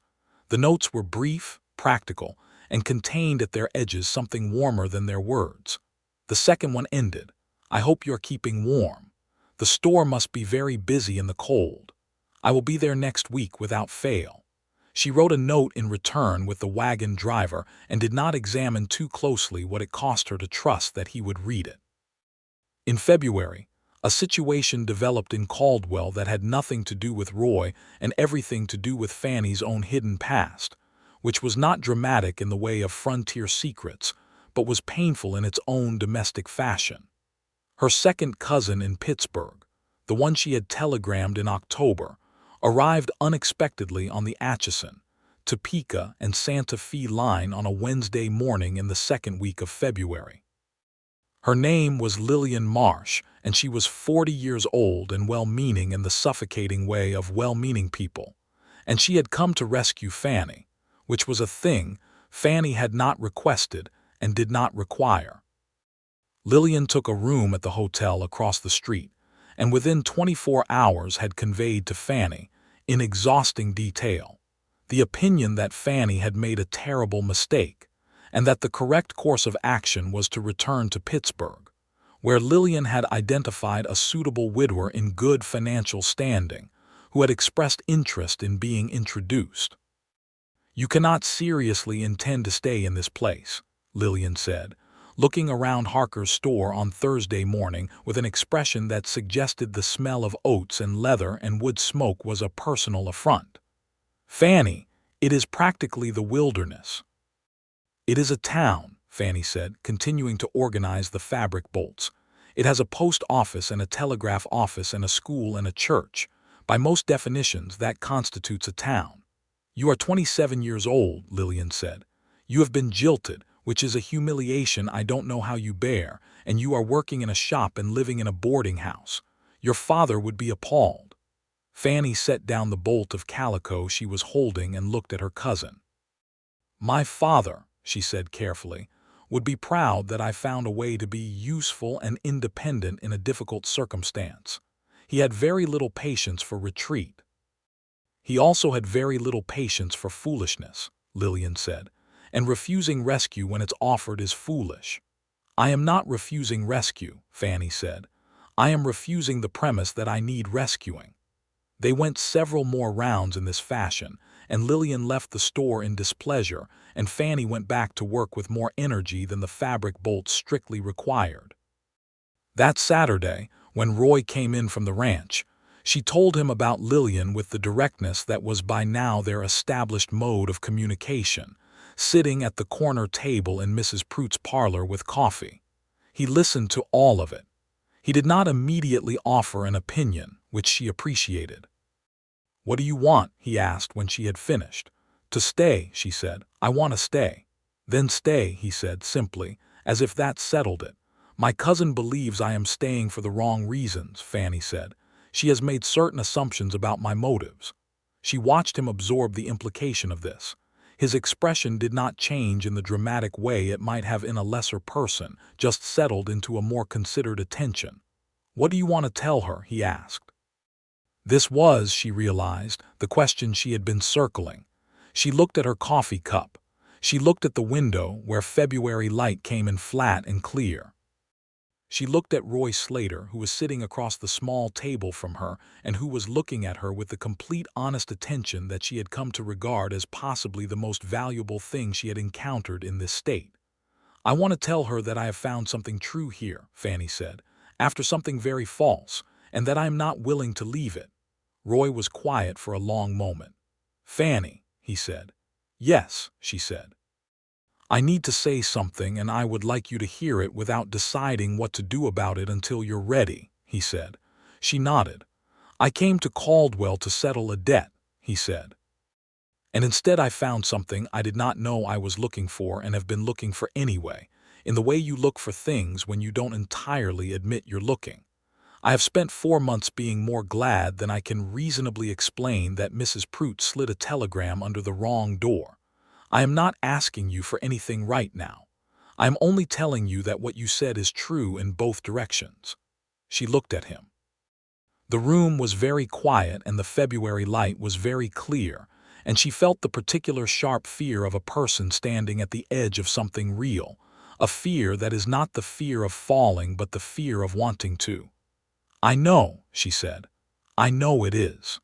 The notes were brief, practical, and contained at their edges something warmer than their words. The second one ended, "I hope you're keeping warm. The store must be very busy in the cold. I will be there next week without fail." She wrote a note in return with the wagon driver and did not examine too closely what it cost her to trust that he would read it. In February, a situation developed in Caldwell that had nothing to do with Roy and everything to do with Fanny's own hidden past, which was not dramatic in the way of frontier secrets, but was painful in its own domestic fashion. Her second cousin in Pittsburgh, the one she had telegrammed in October, arrived unexpectedly on the Atchison, Topeka, and Santa Fe line on a Wednesday morning in the second week of February. Her name was Lillian Marsh, and she was 40 years old and well-meaning in the suffocating way of well-meaning people, and she had come to rescue Fanny, which was a thing Fanny had not requested and did not require. Lillian took a room at the hotel across the street, and within 24 hours had conveyed to Fanny, in exhausting detail, the opinion that Fanny had made a terrible mistake, and that the correct course of action was to return to Pittsburgh, where Lillian had identified a suitable widower in good financial standing, who had expressed interest in being introduced. "You cannot seriously intend to stay in this place," Lillian said, looking around Harker's store on Thursday morning with an expression that suggested the smell of oats and leather and wood smoke was a personal affront. "Fanny, it is practically the wilderness." "It is a town," Fanny said, continuing to organize the fabric bolts. "It has a post office and a telegraph office and a school and a church. By most definitions, that constitutes a town." "You are 27 years old," Lillian said. "You have been jilted, which is a humiliation I don't know how you bear, and you are working in a shop and living in a boarding house. Your father would be appalled." Fanny set down the bolt of calico she was holding and looked at her cousin. "My father," she said carefully, "would be proud that I found a way to be useful and independent in a difficult circumstance. He had very little patience for retreat." "He also had very little patience for foolishness," Lillian said, "and refusing rescue when it's offered is foolish." "I am not refusing rescue," Fanny said. "I am refusing the premise that I need rescuing." They went several more rounds in this fashion, and Lillian left the store in displeasure, and Fanny went back to work with more energy than the fabric bolts strictly required. That Saturday, when Roy came in from the ranch, she told him about Lillian with the directness that was by now their established mode of communication, sitting at the corner table in Mrs. Pruitt's parlor with coffee. He listened to all of it. He did not immediately offer an opinion, which she appreciated. "What do you want?" he asked when she had finished. "To stay," she said. "I want to stay." "Then stay," he said simply, as if that settled it. "My cousin believes I am staying for the wrong reasons," Fanny said. "She has made certain assumptions about my motives." She watched him absorb the implication of this. His expression did not change in the dramatic way it might have in a lesser person, just settled into a more considered attention. "What do you want to tell her?" he asked. This was, she realized, the question she had been circling. She looked at her coffee cup. She looked at the window, where February light came in flat and clear. She looked at Roy Slater, who was sitting across the small table from her and who was looking at her with the complete honest attention that she had come to regard as possibly the most valuable thing she had encountered in this state. "I want to tell her that I have found something true here," Fanny said, "after something very false, and that I am not willing to leave it." Roy was quiet for a long moment. "Fanny," he said. "Yes," she said. "I need to say something, and I would like you to hear it without deciding what to do about it until you're ready," he said. She nodded. "I came to Caldwell to settle a debt," he said. "And instead I found something I did not know I was looking for and have been looking for anyway, in the way you look for things when you don't entirely admit you're looking. I have spent 4 months being more glad than I can reasonably explain that Mrs. Pruitt slid a telegram under the wrong door. I am not asking you for anything right now. I am only telling you that what you said is true in both directions." She looked at him. The room was very quiet and the February light was very clear, and she felt the particular sharp fear of a person standing at the edge of something real, a fear that is not the fear of falling but the fear of wanting to. "I know," she said. "I know it is."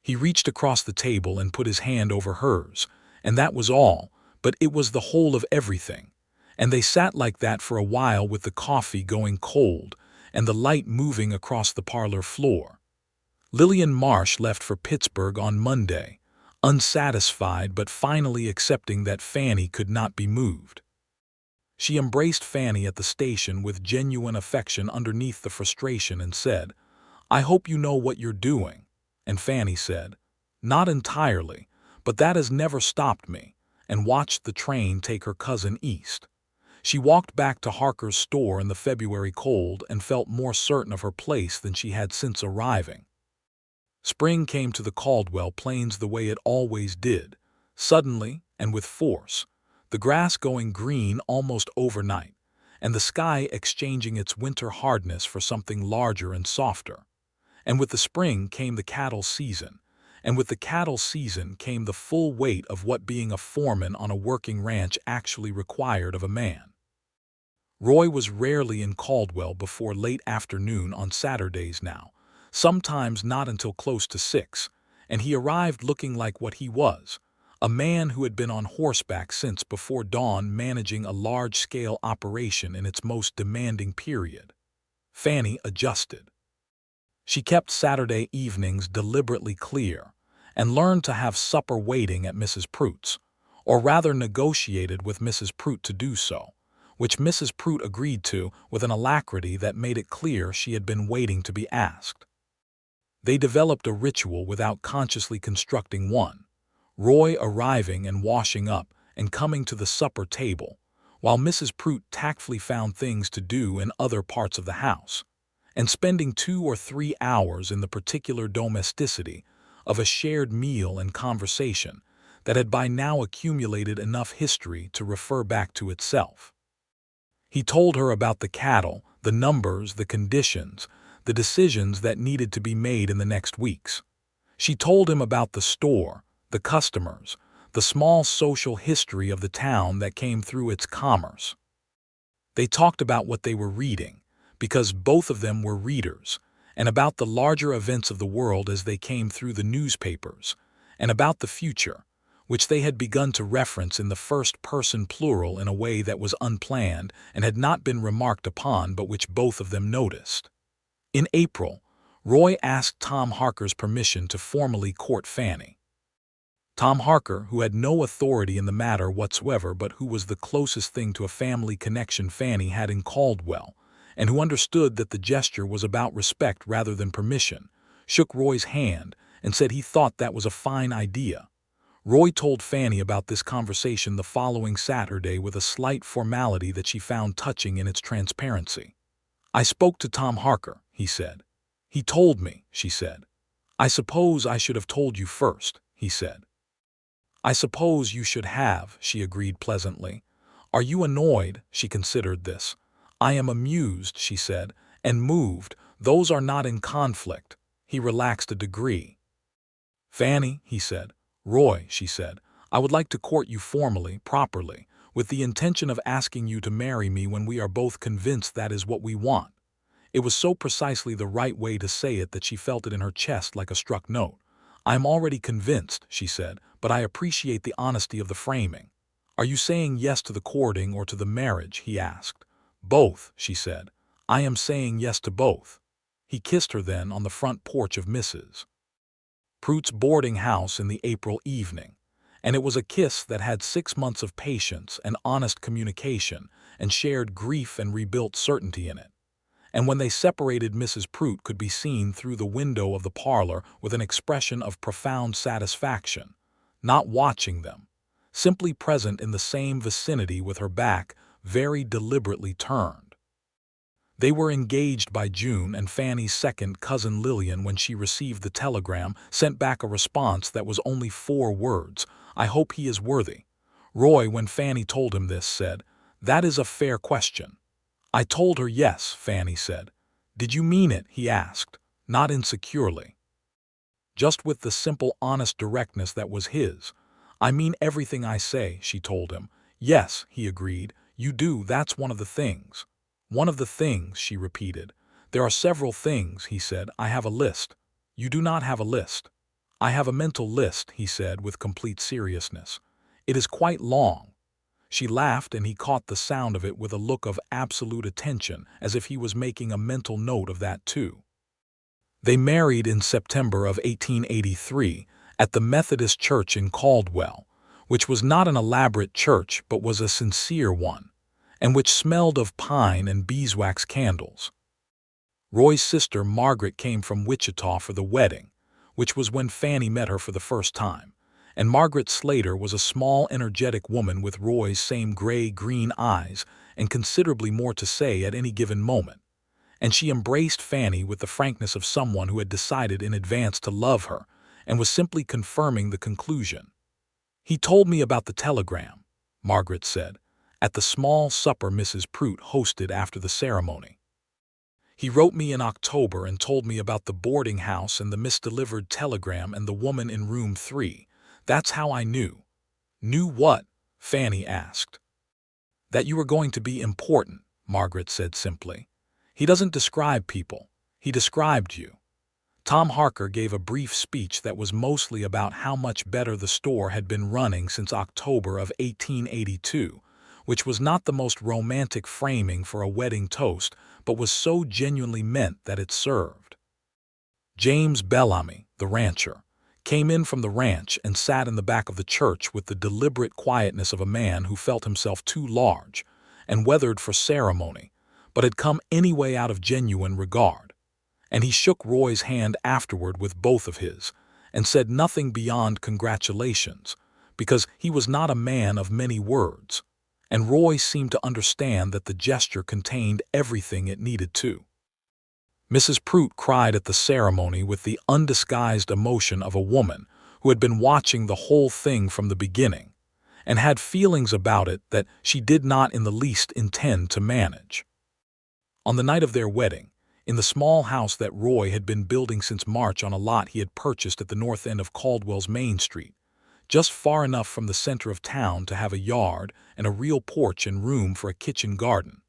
He reached across the table and put his hand over hers, and that was all, but it was the whole of everything. And they sat like that for a while with the coffee going cold and the light moving across the parlor floor. Lillian Marsh left for Pittsburgh on Monday, unsatisfied but finally accepting that Fanny could not be moved. She embraced Fanny at the station with genuine affection underneath the frustration and said, "I hope you know what you're doing." And Fanny said, "Not entirely, but that has never stopped me," and watched the train take her cousin east. She walked back to Harker's store in the February cold and felt more certain of her place than she had since arriving. Spring came to the Caldwell Plains the way it always did, suddenly and with force, the grass going green almost overnight, and the sky exchanging its winter hardness for something larger and softer. And with the spring came the cattle season, and with the cattle season came the full weight of what being a foreman on a working ranch actually required of a man. Roy was rarely in Caldwell before late afternoon on Saturdays now, sometimes not until close to 6, and he arrived looking like what he was, a man who had been on horseback since before dawn managing a large-scale operation in its most demanding period. Fanny adjusted. She kept Saturday evenings deliberately clear and learned to have supper waiting at Mrs. Pruitt's, or rather negotiated with Mrs. Pruitt to do so, which Mrs. Pruitt agreed to with an alacrity that made it clear she had been waiting to be asked. They developed a ritual without consciously constructing one, Roy arriving and washing up and coming to the supper table, while Mrs. Pruitt tactfully found things to do in other parts of the house, and spending 2 or 3 hours in the particular domesticity of a shared meal and conversation that had by now accumulated enough history to refer back to itself. He told her about the cattle, the numbers, the conditions, the decisions that needed to be made in the next weeks. She told him about the store, the customers, the small social history of the town that came through its commerce. They talked about what they were reading, because both of them were readers, and about the larger events of the world as they came through the newspapers, and about the future, which they had begun to reference in the first-person plural in a way that was unplanned and had not been remarked upon but which both of them noticed. In April, Roy asked Tom Harker's permission to formally court Fanny. Tom Harker, who had no authority in the matter whatsoever but who was the closest thing to a family connection Fanny had in Caldwell, and who understood that the gesture was about respect rather than permission, shook Roy's hand and said he thought that was a fine idea. Roy told Fanny about this conversation the following Saturday with a slight formality that she found touching in its transparency. "I spoke to Tom Harker," he said. "He told me," she said. "I suppose I should have told you first," he said. "I suppose you should have," she agreed pleasantly. "Are you annoyed?" She considered this. "I am amused," she said, "and moved. Those are not in conflict." He relaxed a degree. "Fanny," he said. "Roy," she said, "I would like to court you formally, properly, with the intention of asking you to marry me when we are both convinced that is what we want." It was so precisely the right way to say it that she felt it in her chest like a struck note. "I am already convinced," she said, "but I appreciate the honesty of the framing." "Are you saying yes to the courting or to the marriage?" he asked. "Both," she said. "I am saying yes to both." He kissed her then on the front porch of Mrs. Pruitt's boarding house in the April evening, and it was a kiss that had 6 months of patience and honest communication and shared grief and rebuilt certainty in it. And when they separated, Mrs. Pruitt could be seen through the window of the parlor with an expression of profound satisfaction, not watching them, simply present in the same vicinity with her back very deliberately turned. They were engaged by June, and Fanny's second cousin Lillian, when she received the telegram, sent back a response that was only 4 words: "I hope he is worthy." Roy, when Fanny told him this, said, "That is a fair question." "I told her yes," Fanny said. "Did you mean it?" he asked, not insecurely, just with the simple honest directness that was his. "I mean everything I say," she told him. "Yes," he agreed, "you do, that's one of the things." "One of the things," she repeated. "There are several things," he said. "I have a list." "You do not have a list." "I have a mental list," he said with complete seriousness. "It is quite long." She laughed, and he caught the sound of it with a look of absolute attention, as if he was making a mental note of that too. They married in September of 1883, at the Methodist Church in Caldwell, which was not an elaborate church but was a sincere one, and which smelled of pine and beeswax candles. Roy's sister Margaret came from Wichita for the wedding, which was when Fanny met her for the first time, and Margaret Slater was a small, energetic woman with Roy's same gray-green eyes and considerably more to say at any given moment, and she embraced Fanny with the frankness of someone who had decided in advance to love her and was simply confirming the conclusion. "He told me about the telegram," Margaret said, at the small supper Mrs. Prout hosted after the ceremony. "He wrote me in October and told me about the boarding house and the misdelivered telegram and the woman in room 3. That's how I knew." "Knew what?" Fanny asked. "That you were going to be important," Margaret said simply. "He doesn't describe people. He described you." Tom Harker gave a brief speech that was mostly about how much better the store had been running since October of 1882, which was not the most romantic framing for a wedding toast, but was so genuinely meant that it served. James Bellamy, the rancher, came in from the ranch and sat in the back of the church with the deliberate quietness of a man who felt himself too large and weathered for ceremony, but had come anyway out of genuine regard. And he shook Roy's hand afterward with both of his, and said nothing beyond congratulations, because he was not a man of many words, and Roy seemed to understand that the gesture contained everything it needed to. Mrs. Prout cried at the ceremony with the undisguised emotion of a woman who had been watching the whole thing from the beginning, and had feelings about it that she did not in the least intend to manage. On the night of their wedding, in the small house that Roy had been building since March on a lot he had purchased at the north end of Caldwell's Main Street, just far enough from the center of town to have a yard and a real porch and room for a kitchen garden,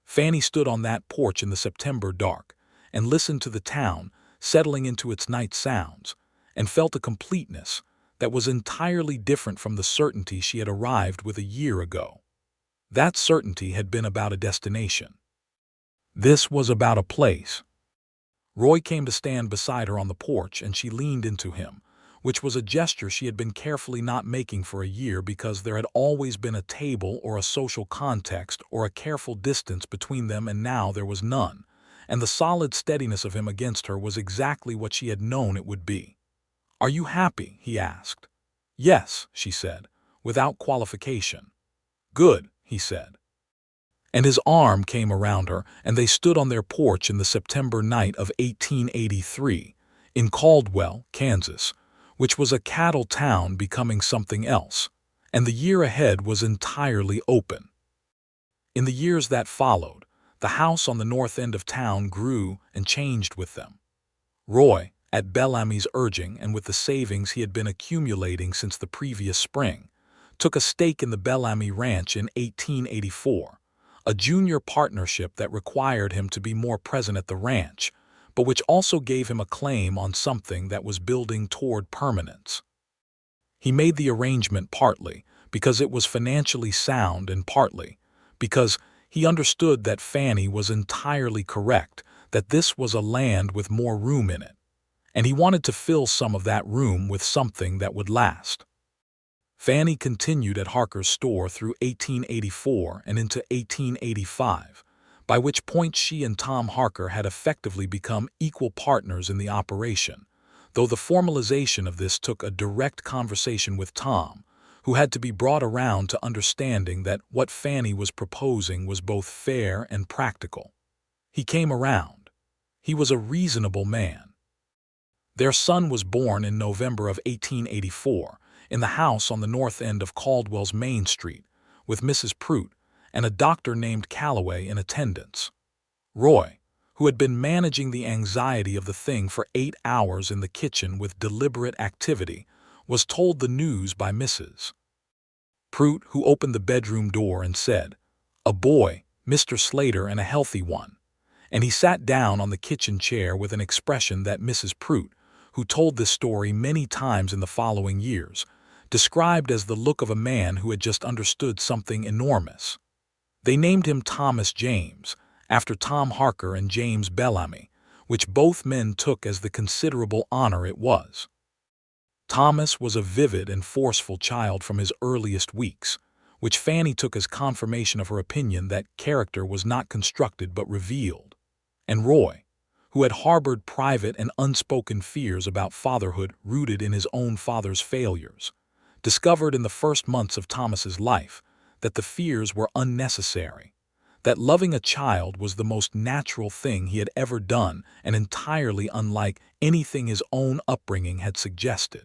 Fanny stood on that porch in the September dark and listened to the town settling into its night sounds, and felt a completeness that was entirely different from the certainty she had arrived with a year ago. That certainty had been about a destination. This was about a place. Roy came to stand beside her on the porch, and she leaned into him, which was a gesture she had been carefully not making for a year because there had always been a table or a social context or a careful distance between them, and now there was none, and the solid steadiness of him against her was exactly what she had known it would be. "Are you happy?" he asked. "Yes," she said, without qualification. "Good," he said. And his arm came around her, and they stood on their porch in the September night of 1883, in Caldwell, Kansas, which was a cattle town becoming something else, and the year ahead was entirely open. In the years that followed, the house on the north end of town grew and changed with them. Roy, at Bellamy's urging and with the savings he had been accumulating since the previous spring, took a stake in the Bellamy Ranch in 1884, a junior partnership that required him to be more present at the ranch, but which also gave him a claim on something that was building toward permanence. He made the arrangement partly because it was financially sound and partly because he understood that Fanny was entirely correct, that this was a land with more room in it, and he wanted to fill some of that room with something that would last. Fanny continued at Harker's store through 1884 and into 1885, by which point she and Tom Harker had effectively become equal partners in the operation, though the formalization of this took a direct conversation with Tom, who had to be brought around to understanding that what Fanny was proposing was both fair and practical. He came around. He was a reasonable man. Their son was born in November of 1884, in the house on the north end of Caldwell's Main Street, with Mrs. Prout and a doctor named Calloway in attendance. Roy, who had been managing the anxiety of the thing for 8 hours in the kitchen with deliberate activity, was told the news by Mrs. Prout, who opened the bedroom door and said, "A boy, Mr. Slater, and a healthy one," and he sat down on the kitchen chair with an expression that Mrs. Prout, who told this story many times in the following years, described as the look of a man who had just understood something enormous. They named him Thomas James, after Tom Harker and James Bellamy, which both men took as the considerable honor it was. Thomas was a vivid and forceful child from his earliest weeks, which Fanny took as confirmation of her opinion that character was not constructed but revealed. And Roy, who had harbored private and unspoken fears about fatherhood rooted in his own father's failures, discovered in the first months of Thomas's life that the fears were unnecessary, that loving a child was the most natural thing he had ever done and entirely unlike anything his own upbringing had suggested.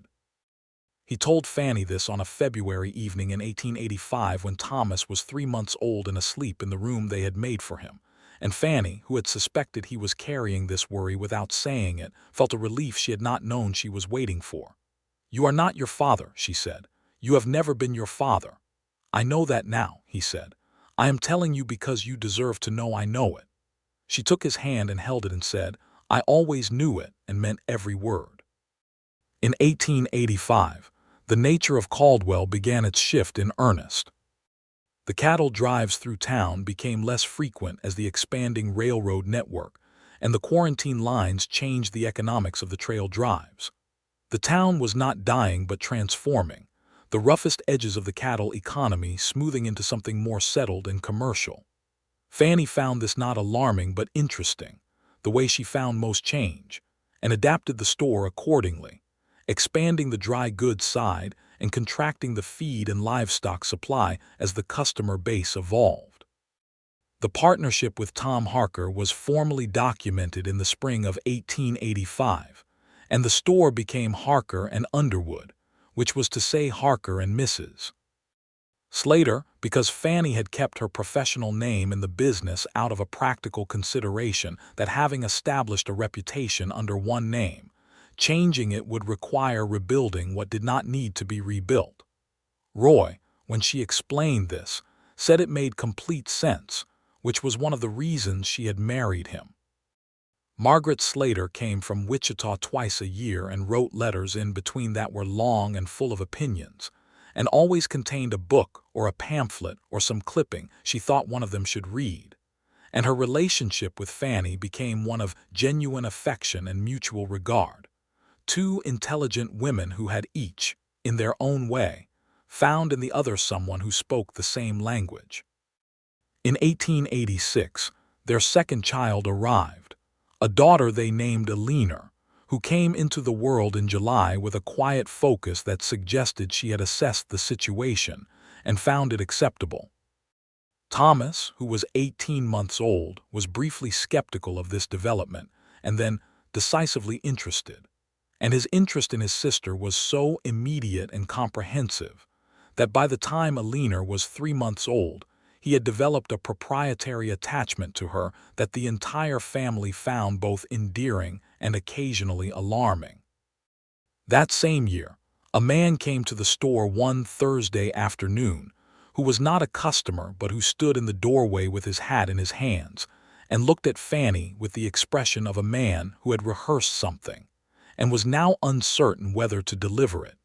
He told Fanny this on a February evening in 1885 when Thomas was 3 months old and asleep in the room they had made for him, and Fanny, who had suspected he was carrying this worry without saying it, felt a relief she had not known she was waiting for. "You are not your father," she said. "You have never been your father." "I know that now," he said. "I am telling you because you deserve to know I know it." She took his hand and held it and said, "I always knew it," and meant every word. In 1885, the nature of Caldwell began its shift in earnest. The cattle drives through town became less frequent as the expanding railroad network, and the quarantine lines changed the economics of the trail drives. The town was not dying but transforming, the roughest edges of the cattle economy smoothing into something more settled and commercial. Fanny found this not alarming but interesting, the way she found most change, and adapted the store accordingly, expanding the dry goods side and contracting the feed and livestock supply as the customer base evolved. The partnership with Tom Harker was formally documented in the spring of 1885, and the store became Harker and Underwood, which was to say Harker and Mrs. Slater, because Fanny had kept her professional name in the business out of a practical consideration that having established a reputation under one name, changing it would require rebuilding what did not need to be rebuilt. Roy, when she explained this, said it made complete sense, which was one of the reasons she had married him. Margaret Slater came from Wichita twice a year and wrote letters in between that were long and full of opinions, and always contained a book or a pamphlet or some clipping she thought one of them should read. And her relationship with Fanny became one of genuine affection and mutual regard. Two intelligent women who had each, in their own way, found in the other someone who spoke the same language. In 1886, their second child arrived, a daughter they named Eleanor, who came into the world in July with a quiet focus that suggested she had assessed the situation and found it acceptable. Thomas, who was 18 months old, was briefly skeptical of this development and then decisively interested. And his interest in his sister was so immediate and comprehensive that by the time Eleanor was 3 months old, he had developed a proprietary attachment to her that the entire family found both endearing and occasionally alarming. That same year, a man came to the store one Thursday afternoon who was not a customer but who stood in the doorway with his hat in his hands and looked at Fanny with the expression of a man who had rehearsed something and was now uncertain whether to deliver it.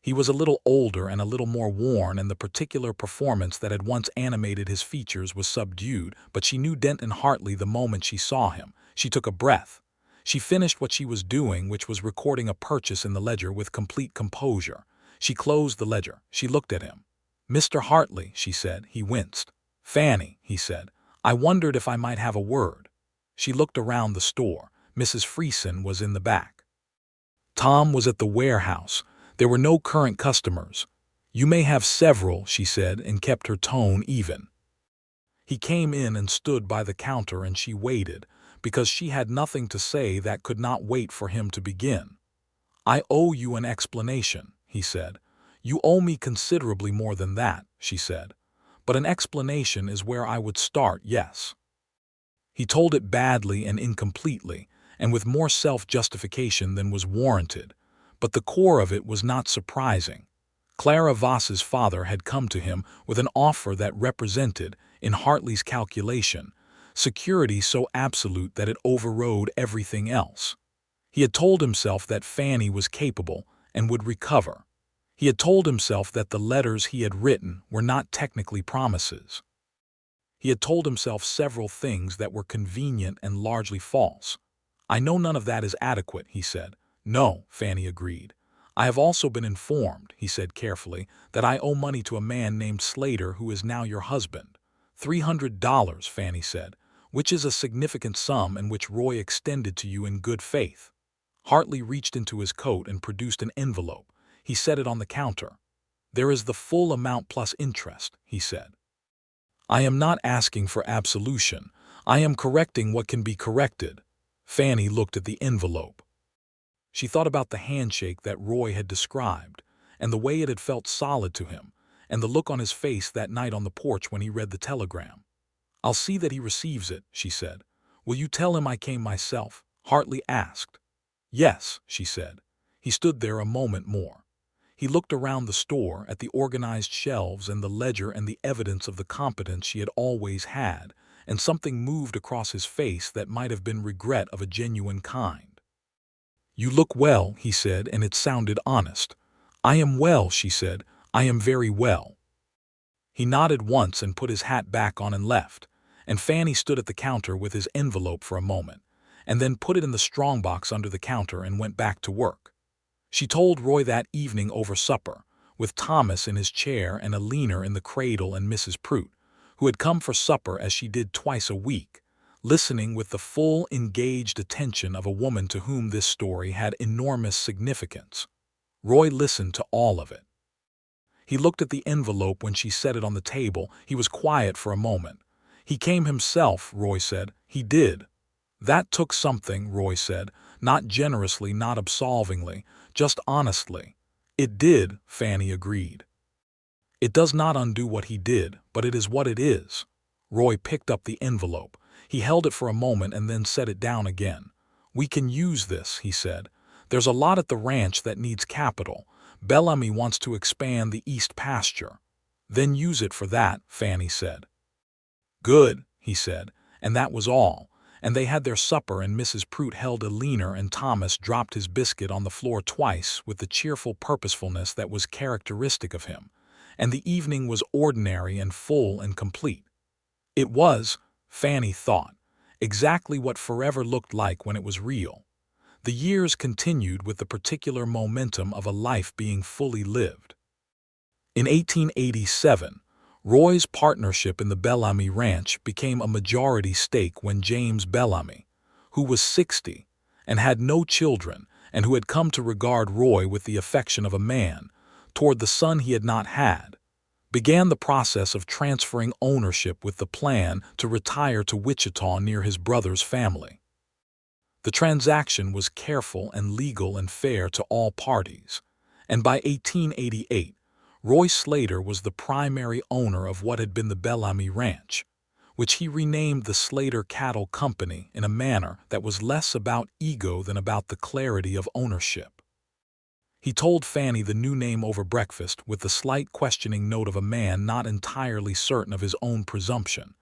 He was a little older and a little more worn, and the particular performance that had once animated his features was subdued, but she knew Denton Hartley the moment she saw him. She took a breath. She finished what she was doing, which was recording a purchase in the ledger, with complete composure. She closed the ledger. She looked at him. "Mr. Hartley," she said. He winced. "Fanny," he said. "I wondered if I might have a word." She looked around the store. Mrs. Freeson was in the back. Tom was at the warehouse. There were no current customers. "You may have several," she said, and kept her tone even. He came in and stood by the counter, and she waited, because she had nothing to say that could not wait for him to begin. "I owe you an explanation," he said. "You owe me considerably more than that," she said. "But an explanation is where I would start, yes." He told it badly and incompletely, and with more self-justification than was warranted, but the core of it was not surprising. Clara Voss's father had come to him with an offer that represented, in Hartley's calculation, security so absolute that it overrode everything else. He had told himself that Fanny was capable and would recover. He had told himself that the letters he had written were not technically promises. He had told himself several things that were convenient and largely false. "I know none of that is adequate," he said. "No," Fanny agreed. I have also been informed, he said carefully, that I owe money to a man named Slater who is now your husband. $300, Fanny said, which is a significant sum and which Roy extended to you in good faith. Hartley reached into his coat and produced an envelope. He set it on the counter. There is the full amount plus interest, he said. I am not asking for absolution. I am correcting what can be corrected. Fanny looked at the envelope. She thought about the handshake that Roy had described, and the way it had felt solid to him, and the look on his face that night on the porch when he read the telegram. I'll see that he receives it, she said. Will you tell him I came myself? Hartley asked. Yes, she said. He stood there a moment more. He looked around the store at the organized shelves and the ledger and the evidence of the competence she had always had, and something moved across his face that might have been regret of a genuine kind. You look well, he said, and it sounded honest. I am well, she said. I am very well. He nodded once and put his hat back on and left, and Fanny stood at the counter with his envelope for a moment, and then put it in the strongbox under the counter and went back to work. She told Roy that evening over supper, with Thomas in his chair and Alina in the cradle and Mrs. Prout, who had come for supper as she did twice a week, listening with the full, engaged attention of a woman to whom this story had enormous significance. Roy listened to all of it. He looked at the envelope when she set it on the table. He was quiet for a moment. He came himself, Roy said. He did. That took something, Roy said, not generously, not absolvingly, just honestly. It did, Fanny agreed. It does not undo what he did, but it is what it is. Roy picked up the envelope. He held it for a moment and then set it down again. We can use this, he said. There's a lot at the ranch that needs capital. Bellamy wants to expand the east pasture. Then use it for that, Fanny said. Good, he said, and that was all. And they had their supper and Mrs. Prout held Alina and Thomas dropped his biscuit on the floor twice with the cheerful purposefulness that was characteristic of him. And the evening was ordinary and full and complete. It was, Fanny thought, exactly what forever looked like when it was real. The years continued with the particular momentum of a life being fully lived. In 1887, Roy's partnership in the Bellamy Ranch became a majority stake when James Bellamy, who was 60 and had no children and who had come to regard Roy with the affection of a man toward the son he had not had, began the process of transferring ownership with the plan to retire to Wichita near his brother's family. The transaction was careful and legal and fair to all parties, and by 1888, Roy Slater was the primary owner of what had been the Bellamy Ranch, which he renamed the Slater Cattle Company in a manner that was less about ego than about the clarity of ownership. He told Fanny the new name over breakfast with the slight questioning note of a man not entirely certain of his own presumption.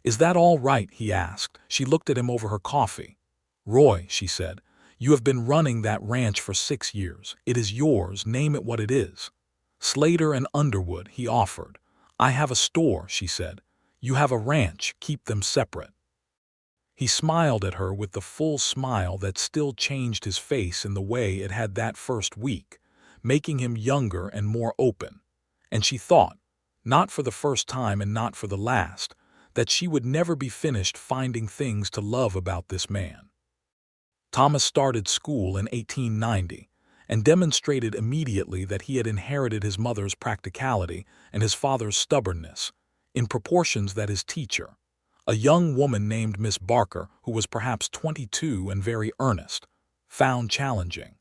Is that all right? He asked. She looked at him over her coffee. Roy, she said, you have been running that ranch for 6 years. It is yours. Name it what it is. Slater and Underwood, he offered. I have a store, she said. You have a ranch. Keep them separate. He smiled at her with the full smile that still changed his face in the way it had that first week, making him younger and more open. And she thought, not for the first time and not for the last, that she would never be finished finding things to love about this man. Thomas started school in 1890 and demonstrated immediately that he had inherited his mother's practicality and his father's stubbornness, in proportions that his teacher, a young woman named Miss Barker, who was perhaps 22 and very earnest, found challenging.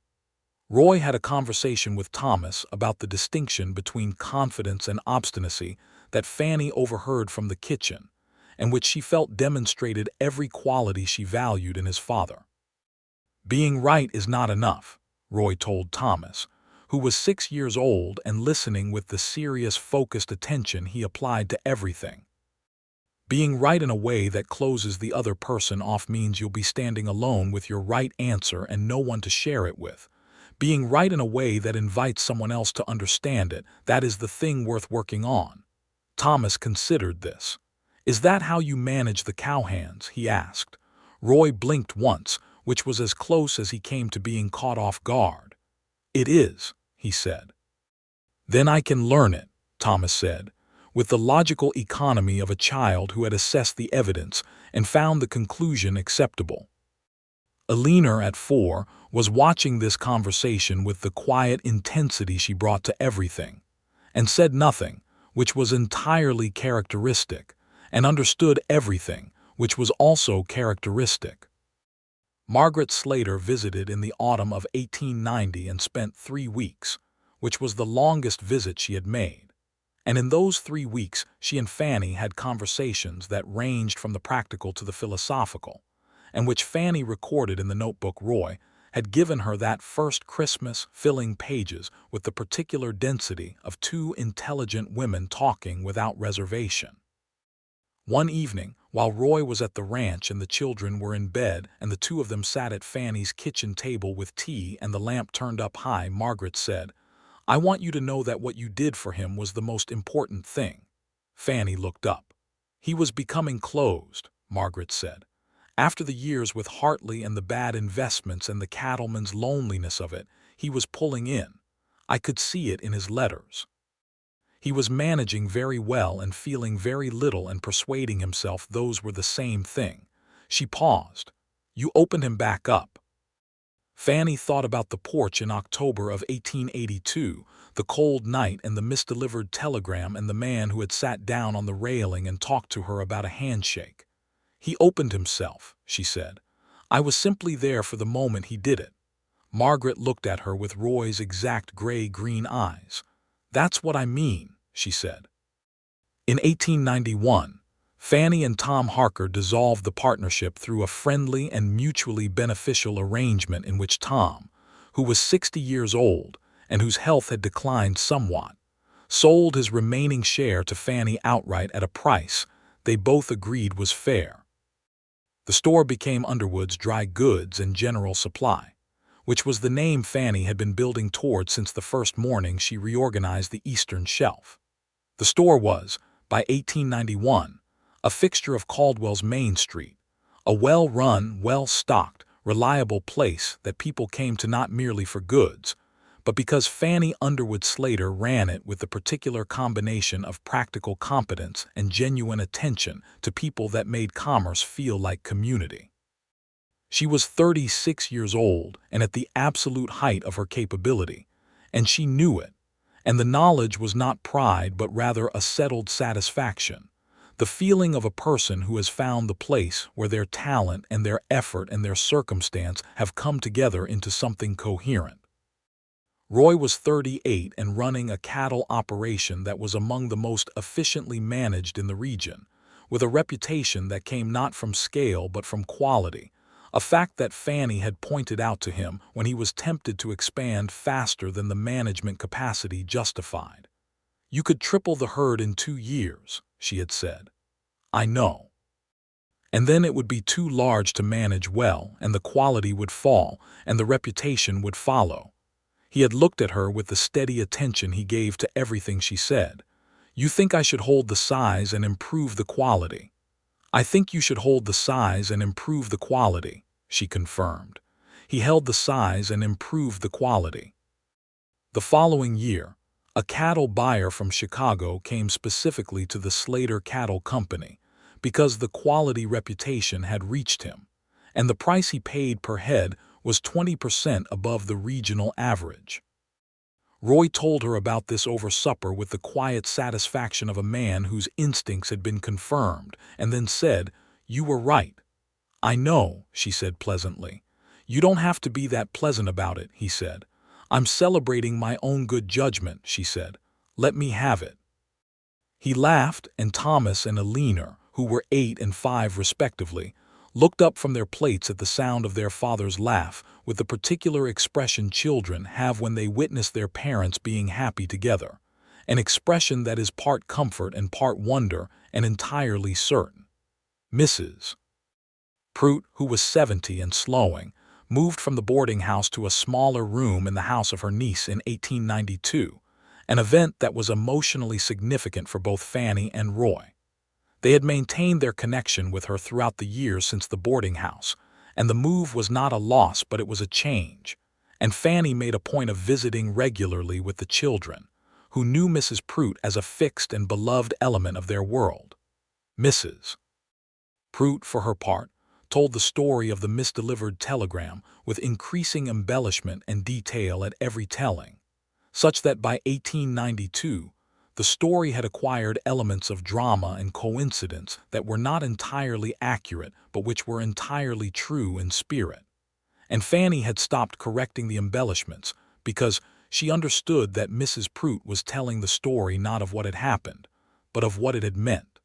Roy had a conversation with Thomas about the distinction between confidence and obstinacy that Fanny overheard from the kitchen, and which she felt demonstrated every quality she valued in his father. Being right is not enough, Roy told Thomas, who was 6 years old and listening with the serious, focused attention he applied to everything. Being right in a way that closes the other person off means you'll be standing alone with your right answer and no one to share it with. Being right in a way that invites someone else to understand it, that is the thing worth working on. Thomas considered this. Is that how you manage the cowhands? He asked. Roy blinked once, which was as close as he came to being caught off guard. It is. he said. Then I can learn it, Thomas said, with the logical economy of a child who had assessed the evidence and found the conclusion acceptable. Eleanor, at 4, was watching this conversation with the quiet intensity she brought to everything, and said nothing, which was entirely characteristic, and understood everything, which was also characteristic. Margaret Slater visited in the autumn of 1890 and spent 3 weeks, which was the longest visit she had made. And in those 3 weeks she and Fanny had conversations that ranged from the practical to the philosophical, and which Fanny recorded in the notebook Roy had given her that first Christmas, filling pages with the particular density of 2 intelligent women talking without reservation. One evening, while Roy was at the ranch and the children were in bed and the 2 of them sat at Fanny's kitchen table with tea and the lamp turned up high, Margaret said, "I want you to know that what you did for him was the most important thing." Fanny looked up. "He was becoming closed," Margaret said. "After the years with Hartley and the bad investments and the cattleman's loneliness of it, he was pulling in. I could see it in his letters. He was managing very well and feeling very little and persuading himself those were the same thing." She paused. "You opened him back up." Fanny thought about the porch in October of 1882, the cold night and the misdelivered telegram and the man who had sat down on the railing and talked to her about a handshake. "He opened himself," she said. "I was simply there for the moment he did it." Margaret looked at her with Roy's exact gray-green eyes. "That's what I mean," she said. In 1891, Fanny and Tom Harker dissolved the partnership through a friendly and mutually beneficial arrangement in which Tom, who was 60 years old and whose health had declined somewhat, sold his remaining share to Fanny outright at a price they both agreed was fair. The store became Underwood's Dry Goods and General Supply, which was the name Fanny had been building toward since the first morning she reorganized the Eastern Shelf. The store was, by 1891, a fixture of Caldwell's Main Street, a well-run, well-stocked, reliable place that people came to not merely for goods, but because Fanny Underwood Slater ran it with the particular combination of practical competence and genuine attention to people that made commerce feel like community. She was 36 years old and at the absolute height of her capability, and she knew it, and the knowledge was not pride but rather a settled satisfaction, the feeling of a person who has found the place where their talent and their effort and their circumstance have come together into something coherent. Roy was 38 and running a cattle operation that was among the most efficiently managed in the region, with a reputation that came not from scale but from quality, a fact that Fanny had pointed out to him when he was tempted to expand faster than the management capacity justified. "You could triple the herd in 2 years," she had said. "I know. And then it would be too large to manage well, and the quality would fall, and the reputation would follow." He had looked at her with the steady attention he gave to everything she said. "You think I should hold the size and improve the quality." "I think you should hold the size and improve the quality," she confirmed. He held the size and improved the quality. The following year, a cattle buyer from Chicago came specifically to the Slater Cattle Company because the quality reputation had reached him, and the price he paid per head was 20% above the regional average. Roy told her about this over supper with the quiet satisfaction of a man whose instincts had been confirmed, and then said, "You were right." "I know," she said pleasantly. "You don't have to be that pleasant about it," he said. "I'm celebrating my own good judgment," she said. "Let me have it." He laughed, and Thomas and Eleanor, who were 8 and 5 respectively, looked up from their plates at the sound of their father's laugh with the particular expression children have when they witness their parents being happy together, an expression that is part comfort and part wonder and entirely certain. Mrs. Prout, who was 70 and slowing, moved from the boarding house to a smaller room in the house of her niece in 1892, an event that was emotionally significant for both Fanny and Roy. They had maintained their connection with her throughout the years since the boarding house, and the move was not a loss but it was a change, and Fanny made a point of visiting regularly with the children, who knew Mrs. Prout as a fixed and beloved element of their world. Mrs. Prout, for her part, told the story of the misdelivered telegram with increasing embellishment and detail at every telling, such that by 1892, the story had acquired elements of drama and coincidence that were not entirely accurate but which were entirely true in spirit. And Fanny had stopped correcting the embellishments because she understood that Mrs. Prout was telling the story not of what had happened, but of what it had meant.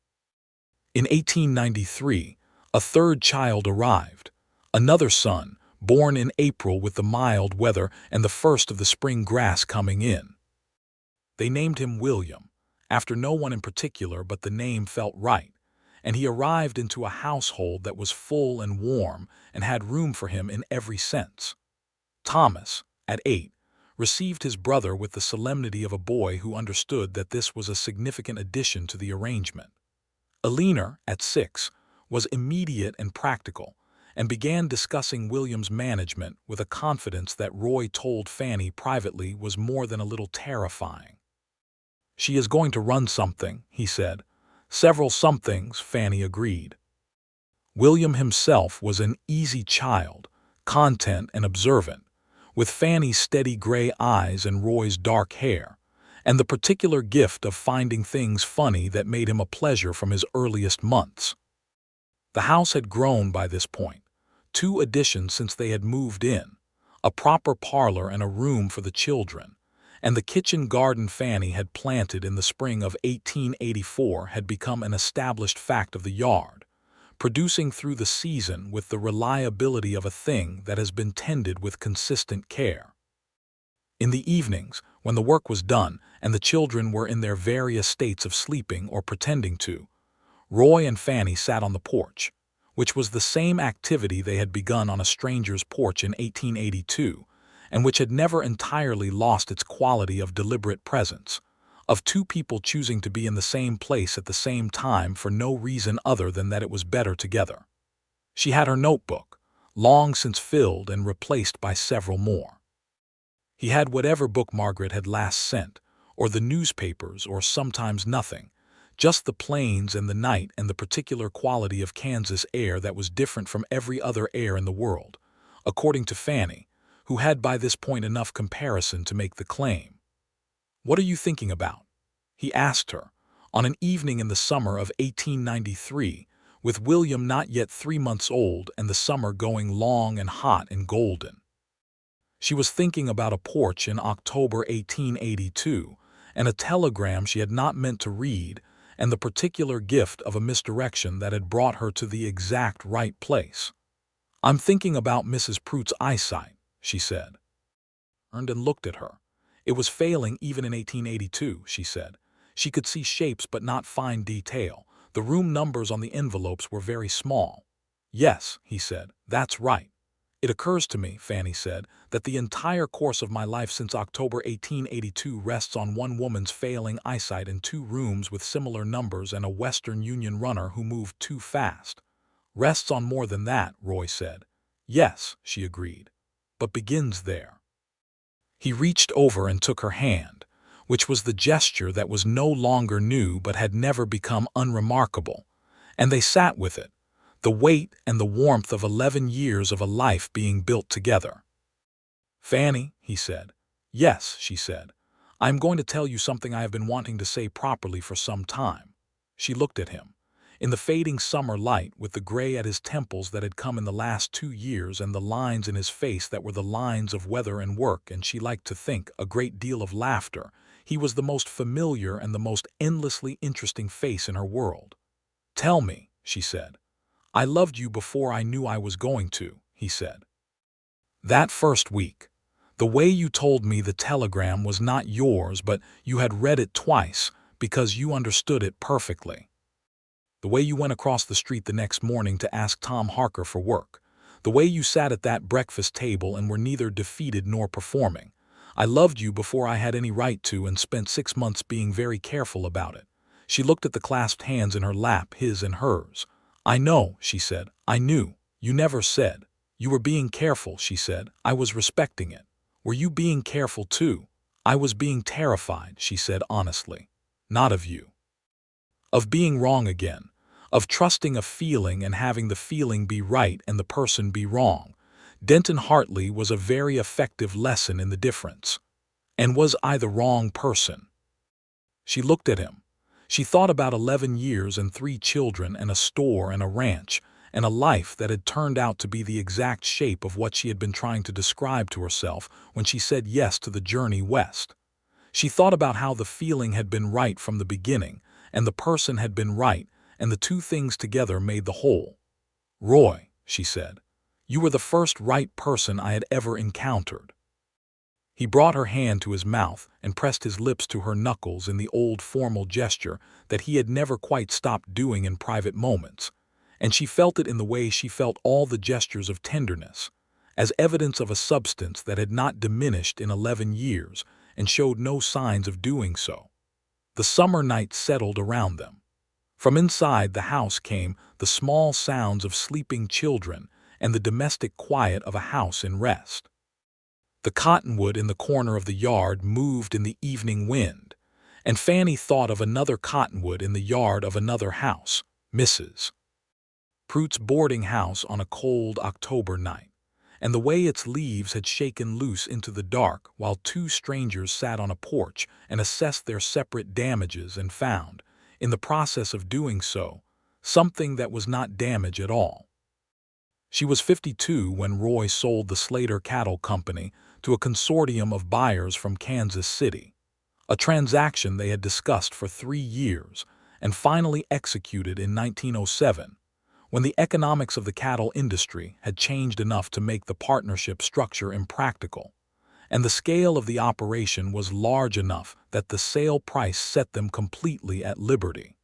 In 1893, a third child arrived, another son, born in April with the mild weather and the first of the spring grass coming in. They named him William, after no one in particular, but the name felt right, and he arrived into a household that was full and warm and had room for him in every sense. Thomas, at 8, received his brother with the solemnity of a boy who understood that this was a significant addition to the arrangement. Eleanor, at 6, was immediate and practical, and began discussing William's management with a confidence that Roy told Fanny privately was more than a little terrifying. "She is going to run something," he said. "Several somethings," Fanny agreed. William himself was an easy child, content and observant, with Fanny's steady gray eyes and Roy's dark hair, and the particular gift of finding things funny that made him a pleasure from his earliest months. The house had grown by this point, 2 additions since they had moved in, a proper parlor and a room for the children, and the kitchen garden Fanny had planted in the spring of 1884 had become an established fact of the yard, producing through the season with the reliability of a thing that has been tended with consistent care. In the evenings, when the work was done and the children were in their various states of sleeping or pretending to, Roy and Fanny sat on the porch, which was the same activity they had begun on a stranger's porch in 1882, and which had never entirely lost its quality of deliberate presence, of 2 people choosing to be in the same place at the same time for no reason other than that it was better together. She had her notebook, long since filled and replaced by several more. He had whatever book Margaret had last sent, or the newspapers, or sometimes nothing, just the plains and the night and the particular quality of Kansas air that was different from every other air in the world, according to Fanny, who had by this point enough comparison to make the claim. "What are you thinking about?" he asked her, on an evening in the summer of 1893, with William not yet 3 months old and the summer going long and hot and golden. She was thinking about a porch in October 1882, and a telegram she had not meant to read, and the particular gift of a misdirection that had brought her to the exact right place. "I'm thinking about Mrs. Prout's eyesight," she said. Turned and looked at her. It was failing even in 1882, she said. She could see shapes but not fine detail. The room numbers on the envelopes were very small. "Yes," he said, "that's right. It occurs to me," Fanny said, "that the entire course of my life since October 1882 rests on one woman's failing eyesight in 2 rooms with similar numbers and a Western Union runner who moved too fast." "Rests on more than that," Roy said. "Yes," she agreed, "but begins there." He reached over and took her hand, which was the gesture that was no longer new but had never become unremarkable, and they sat with it, the weight and the warmth of 11 years of a life being built together. "Fanny," he said. "Yes," she said. "I am going to tell you something I have been wanting to say properly for some time." She looked at him. In the fading summer light, with the gray at his temples that had come in the last 2 years and the lines in his face that were the lines of weather and work and she liked to think a great deal of laughter, he was the most familiar and the most endlessly interesting face in her world. "Tell me," she said. "I loved you before I knew I was going to," he said. "That first week. The way you told me the telegram was not yours, but you had read it twice because you understood it perfectly. The way you went across the street the next morning to ask Tom Harker for work. The way you sat at that breakfast table and were neither defeated nor performing. I loved you before I had any right to and spent 6 months being very careful about it." She looked at the clasped hands in her lap, his and hers. "I know," she said. "I knew. You never said. You were being careful," she said. "I was respecting it. "Were you being careful too?" "I was being terrified," she said honestly. "Not of you. Of being wrong again. Of trusting a feeling and having the feeling be right and the person be wrong." Denton Hartley was a very effective lesson in the difference. And was I the wrong person? She looked at him. She thought about 11 years and 3 children and a store and a ranch and a life that had turned out to be the exact shape of what she had been trying to describe to herself when she said yes to the journey west. She thought about how the feeling had been right from the beginning and the person had been right, and the two things together made the whole. "Roy," she said, "you were the first right person I had ever encountered." He brought her hand to his mouth and pressed his lips to her knuckles in the old formal gesture that he had never quite stopped doing in private moments, and she felt it in the way she felt all the gestures of tenderness, as evidence of a substance that had not diminished in 11 years and showed no signs of doing so. The summer night settled around them. From inside the house came the small sounds of sleeping children and the domestic quiet of a house in rest. The cottonwood in the corner of the yard moved in the evening wind, and Fanny thought of another cottonwood in the yard of another house, Mrs. Pruitt's boarding house on a cold October night, and the way its leaves had shaken loose into the dark while two strangers sat on a porch and assessed their separate damages and found, in the process of doing so, something that was not damage at all. She was 52 when Roy sold the Slater Cattle Company to a consortium of buyers from Kansas City, a transaction they had discussed for 3 years and finally executed in 1907, when the economics of the cattle industry had changed enough to make the partnership structure impractical, and the scale of the operation was large enough that the sale price set them completely at liberty.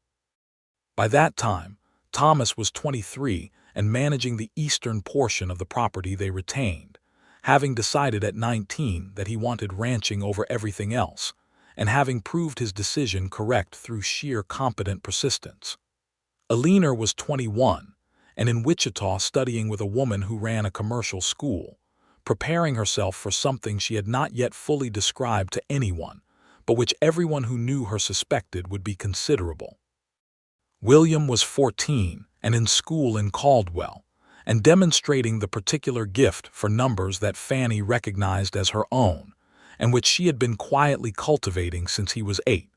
By that time, Thomas was 23 and managing the eastern portion of the property they retained, having decided at 19 that he wanted ranching over everything else, and having proved his decision correct through sheer competent persistence. Alina was 21 and in Wichita studying with a woman who ran a commercial school, preparing herself for something she had not yet fully described to anyone, but which everyone who knew her suspected would be considerable. William was 14 and in school in Caldwell, and demonstrating the particular gift for numbers that Fanny recognized as her own, and which she had been quietly cultivating since he was 8.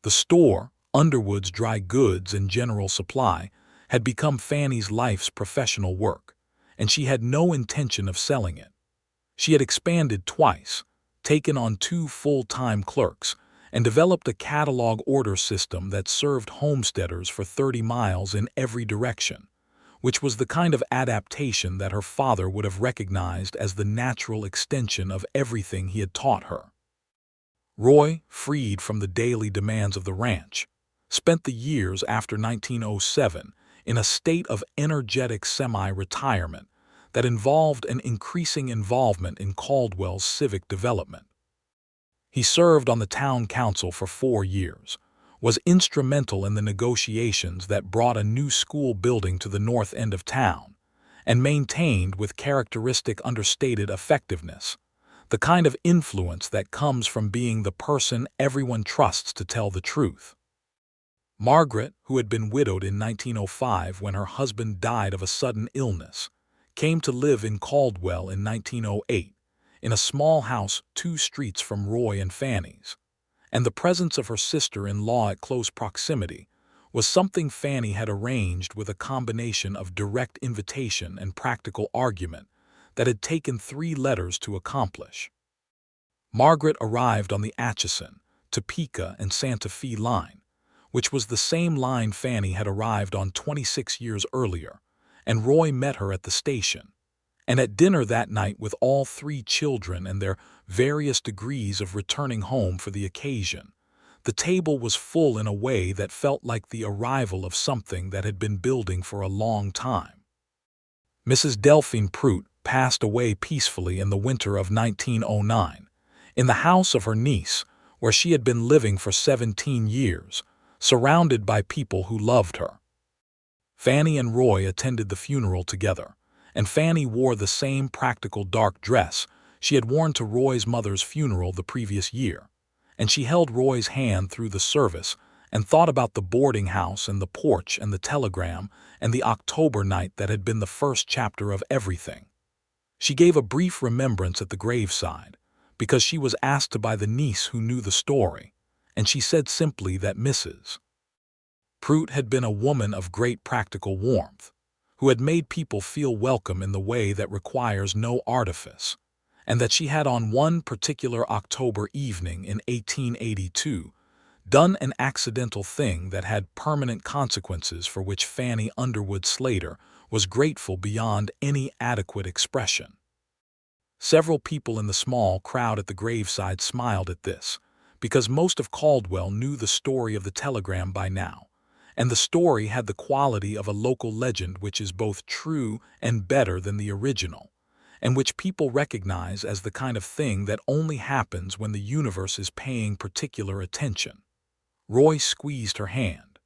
The store, Underwood's Dry Goods and General Supply, had become Fanny's life's professional work, and she had no intention of selling it. She had expanded twice, taken on 2 full-time clerks, and developed a catalog order system that served homesteaders for 30 miles in every direction, which was the kind of adaptation that her father would have recognized as the natural extension of everything he had taught her. Roy, freed from the daily demands of the ranch, spent the years after 1907 in a state of energetic semi-retirement that involved an increasing involvement in Caldwell's civic development. He served on the town council for 4 years, was instrumental in the negotiations that brought a new school building to the north end of town, and maintained with characteristic understated effectiveness the kind of influence that comes from being the person everyone trusts to tell the truth. Margaret, who had been widowed in 1905 when her husband died of a sudden illness, came to live in Caldwell in 1908, in a small house 2 streets from Roy and Fanny's, and the presence of her sister-in-law at close proximity was something Fanny had arranged with a combination of direct invitation and practical argument that had taken 3 letters to accomplish. Margaret arrived on the Atchison, Topeka, and Santa Fe line, which was the same line Fanny had arrived on 26 years earlier, and Roy met her at the station. And at dinner that night with all 3 children and their various degrees of returning home for the occasion, the table was full in a way that felt like the arrival of something that had been building for a long time. Mrs. Delphine Pruitt passed away peacefully in the winter of 1909, in the house of her niece, where she had been living for 17 years, surrounded by people who loved her. Fanny and Roy attended the funeral together, and Fanny wore the same practical dark dress She had worn to Roy's mother's funeral the previous year, and she held Roy's hand through the service and thought about the boarding house and the porch and the telegram and the October night that had been the first chapter of everything. She gave a brief remembrance at the graveside, because she was asked to by the niece who knew the story, and she said simply that Mrs. Prout had been a woman of great practical warmth, who had made people feel welcome in the way that requires no artifice, and that she had on one particular October evening in 1882 done an accidental thing that had permanent consequences for which Fanny Underwood Slater was grateful beyond any adequate expression. Several people in the small crowd at the graveside smiled at this, because most of Caldwell knew the story of the telegram by now, and the story had the quality of a local legend which is both true and better than the original, and which people recognize as the kind of thing that only happens when the universe is paying particular attention. Roy squeezed her hand.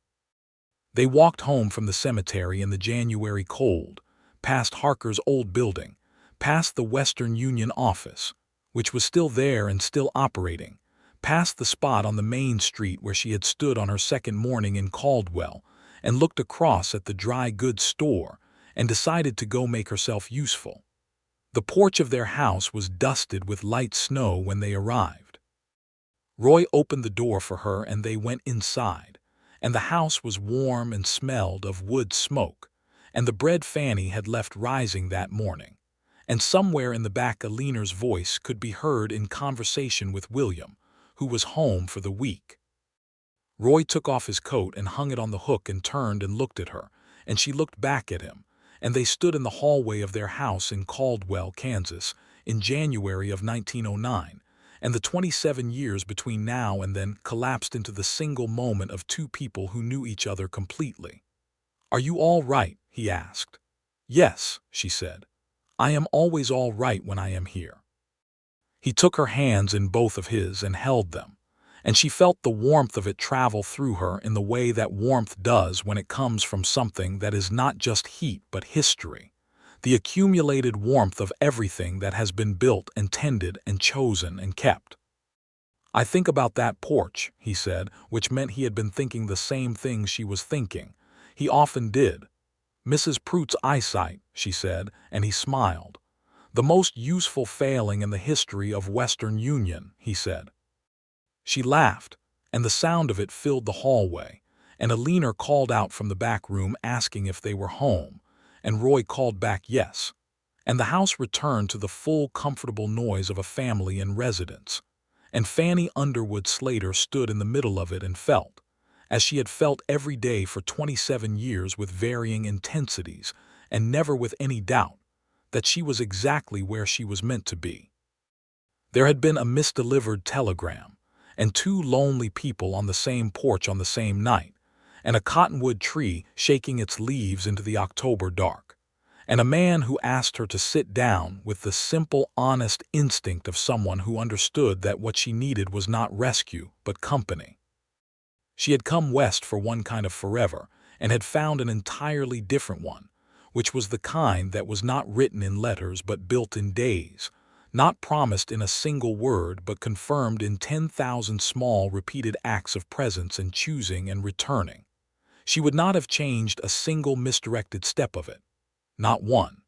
They walked home from the cemetery in the January cold, past Harker's old building, past the Western Union office, which was still there and still operating, past the spot on the main street where she had stood on her second morning in Caldwell and looked across at the dry goods store and decided to go make herself useful. The porch of their house was dusted with light snow when they arrived. Roy opened the door for her and they went inside, and the house was warm and smelled of wood smoke, and the bread Fanny had left rising that morning, and somewhere in the back Aliner's voice could be heard in conversation with William, who was home for the week. Roy took off his coat and hung it on the hook and turned and looked at her, and she looked back at him, and they stood in the hallway of their house in Caldwell, Kansas, in January of 1909, and the 27 years between now and then collapsed into the single moment of two people who knew each other completely. "Are you all right?" he asked. "Yes," she said. "I am always all right when I am here." He took her hands in both of his and held them, and she felt the warmth of it travel through her in the way that warmth does when it comes from something that is not just heat but history, the accumulated warmth of everything that has been built and tended and chosen and kept. "I think about that porch," he said, which meant he had been thinking the same thing she was thinking. He often did. "Mrs. Prout's eyesight," she said, and he smiled. "The most useful failing in the history of Western Union," he said. She laughed, and the sound of it filled the hallway, and Aliner called out from the back room asking if they were home, and Roy called back yes, and the house returned to the full comfortable noise of a family in residence, and Fanny Underwood Slater stood in the middle of it and felt, as she had felt every day for 27 years with varying intensities and never with any doubt, that she was exactly where she was meant to be. There had been a misdelivered telegram, and two lonely people on the same porch on the same night, and a cottonwood tree shaking its leaves into the October dark, and a man who asked her to sit down with the simple, honest instinct of someone who understood that what she needed was not rescue but company. She had come west for one kind of forever and had found an entirely different one, which was the kind that was not written in letters but built in days, not promised in a single word but confirmed in 10,000 small repeated acts of presence and choosing and returning. She would not have changed a single misdirected step of it, not one.